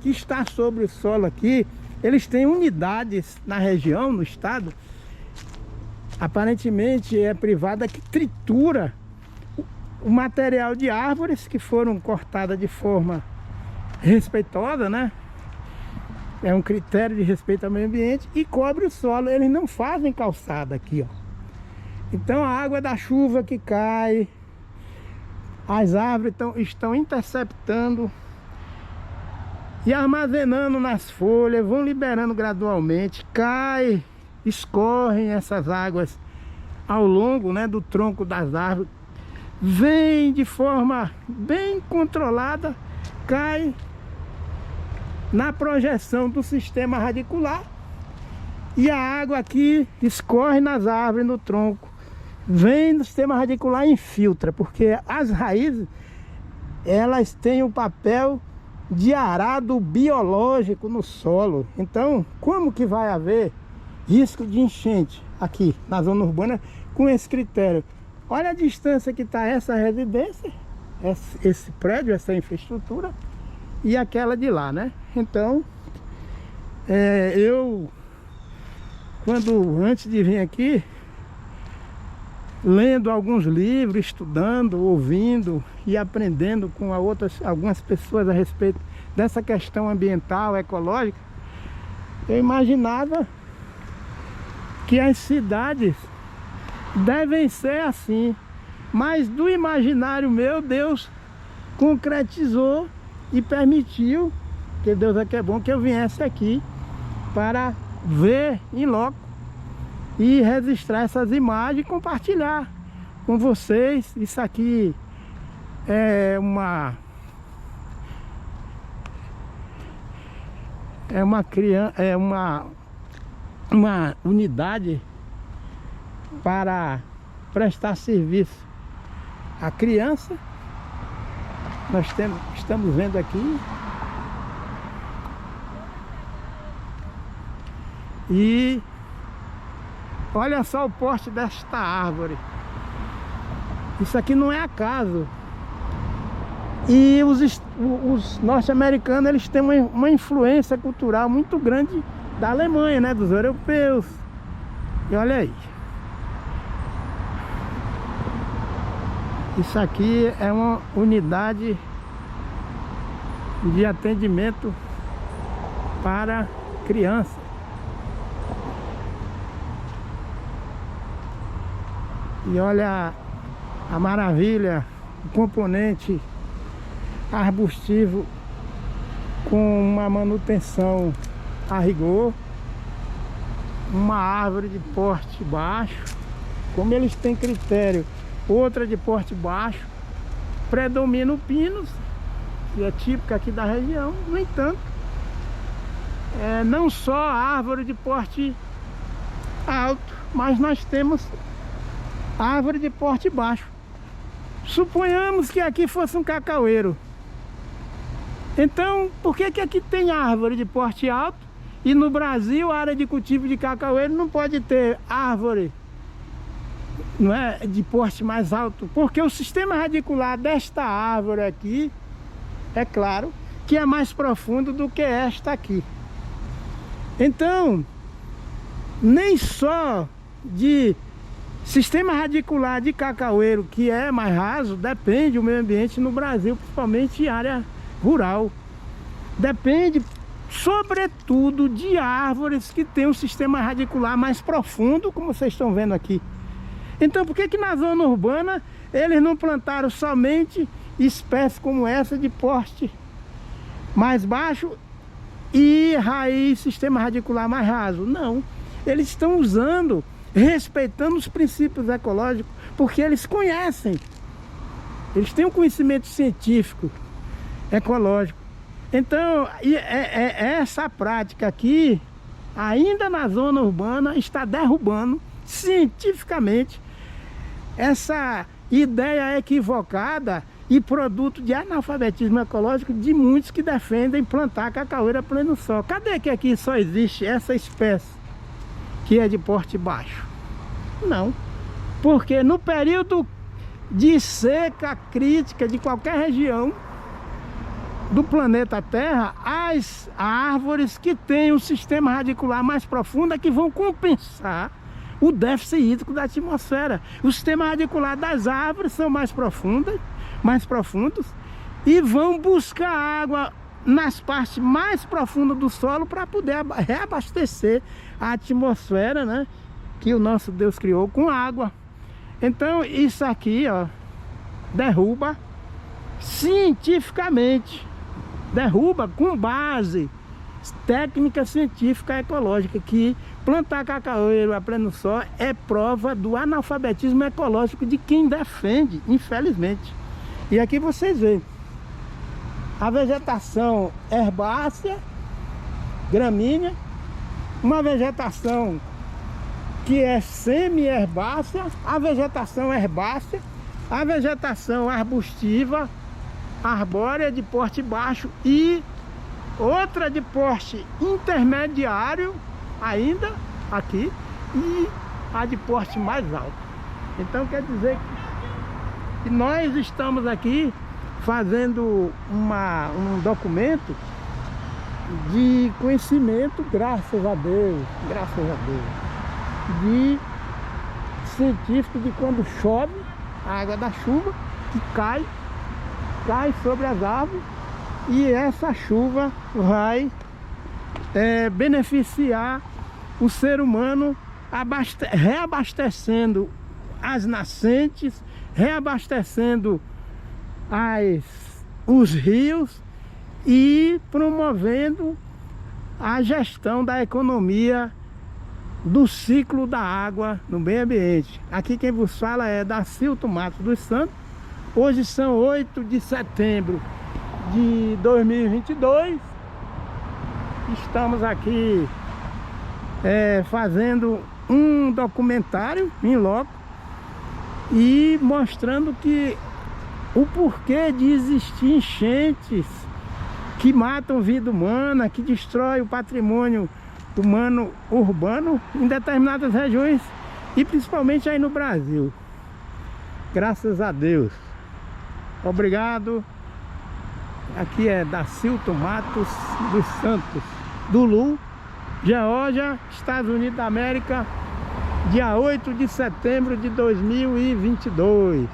está sobre o solo aqui, eles têm unidades na região, no estado, aparentemente é privada, que tritura o material de árvores que foram cortadas de forma respeitosa, né? É um critério de respeito ao meio ambiente, e cobre o solo. Eles não fazem calçada aqui, ó. Então a água da chuva que cai, as árvores estão interceptando e armazenando nas folhas, vão liberando gradualmente, cai, escorrem essas águas ao longo, né, do tronco das árvores, vem de forma bem controlada, cai na projeção do sistema radicular, e a água aqui escorre nas árvores, no tronco, vem no sistema radicular e infiltra, porque as raízes, elas têm o papel de arado biológico no solo. Então, como que vai haver risco de enchente aqui na zona urbana com esse critério? Olha a distância que está essa residência, esse prédio, essa infraestrutura, e aquela de lá, né? Então, antes de vir aqui, lendo alguns livros, estudando, ouvindo e aprendendo com algumas pessoas a respeito dessa questão ambiental, ecológica, eu imaginava que as cidades devem ser assim, mas do imaginário meu, Deus concretizou e permitiu, que Deus é que é bom, que eu viesse aqui para ver em loco e registrar essas imagens e compartilhar com vocês. Isso aqui é uma unidade para prestar serviço à criança. Nós estamos vendo aqui, e olha só o porte desta árvore. Isso aqui não é acaso. E os norte-americanos, eles têm uma influência cultural muito grande da Alemanha, né? Dos europeus. E olha aí. Isso aqui é uma unidade de atendimento para criança. E olha a maravilha, o componente arbustivo com uma manutenção a rigor, uma árvore de porte baixo, como eles têm critério, outra de porte baixo, predomina o pinus, que é típico aqui da região. No entanto, não só a árvore de porte alto, mas nós temos árvore de porte baixo. Suponhamos que aqui fosse um cacaueiro. Então, por que que aqui tem árvore de porte alto e no Brasil a área de cultivo de cacaueiro não pode ter árvore, não é, de porte mais alto? Porque o sistema radicular desta árvore aqui, é claro, que é mais profundo do que esta aqui. Então, nem só de sistema radicular de cacaueiro, que é mais raso, depende o meio ambiente no Brasil, principalmente em área rural. Depende, sobretudo, de árvores que têm um sistema radicular mais profundo, como vocês estão vendo aqui. Então, por que que na zona urbana eles não plantaram somente espécies como essa de porte mais baixo e raiz, sistema radicular mais raso? Não, eles estão usando, respeitando os princípios ecológicos, porque eles conhecem, eles têm um conhecimento científico, ecológico. Então, essa prática aqui, ainda na zona urbana, está derrubando cientificamente essa ideia equivocada e produto de analfabetismo ecológico de muitos que defendem plantar cacaueira a pleno sol. Cadê que aqui só existe essa espécie que é de porte baixo? Não, porque no período de seca crítica de qualquer região do planeta Terra, as árvores que têm um sistema radicular mais profundo é que vão compensar o déficit hídrico da atmosfera. O sistema radicular das árvores são mais profundos e vão buscar água nas partes mais profundas do solo para poder reabastecer a atmosfera, né, que o nosso Deus criou com água. Então isso aqui, ó, derruba cientificamente, derruba com base técnica científica ecológica, que plantar cacaueiro a pleno sol é prova do analfabetismo ecológico de quem defende, infelizmente. E aqui vocês veem a vegetação herbácea, gramínea, uma vegetação que é semi-herbácea, a vegetação herbácea, a vegetação arbustiva, arbórea de porte baixo e outra de porte intermediário ainda aqui, e a de porte mais alto. Então quer dizer que nós estamos aqui fazendo um documento de conhecimento, graças a Deus, de científico, de quando chove, a água da chuva que cai sobre as árvores, e essa chuva vai beneficiar o ser humano, reabastecendo as nascentes, reabastecendo os rios e promovendo a gestão da economia do ciclo da água no meio ambiente. Aqui quem vos fala é Dacilto Matos dos Santos. Hoje são 8 de setembro de 2022. Estamos aqui fazendo um documentário em loco e mostrando que o porquê de existir enchentes que matam vida humana, que destrói o patrimônio humano urbano em determinadas regiões e principalmente aí no Brasil. Graças a Deus. Obrigado Aqui é Dacilton Matos dos Santos, Dulu, Geórgia, Estados Unidos da América, dia 8 de setembro de 2022.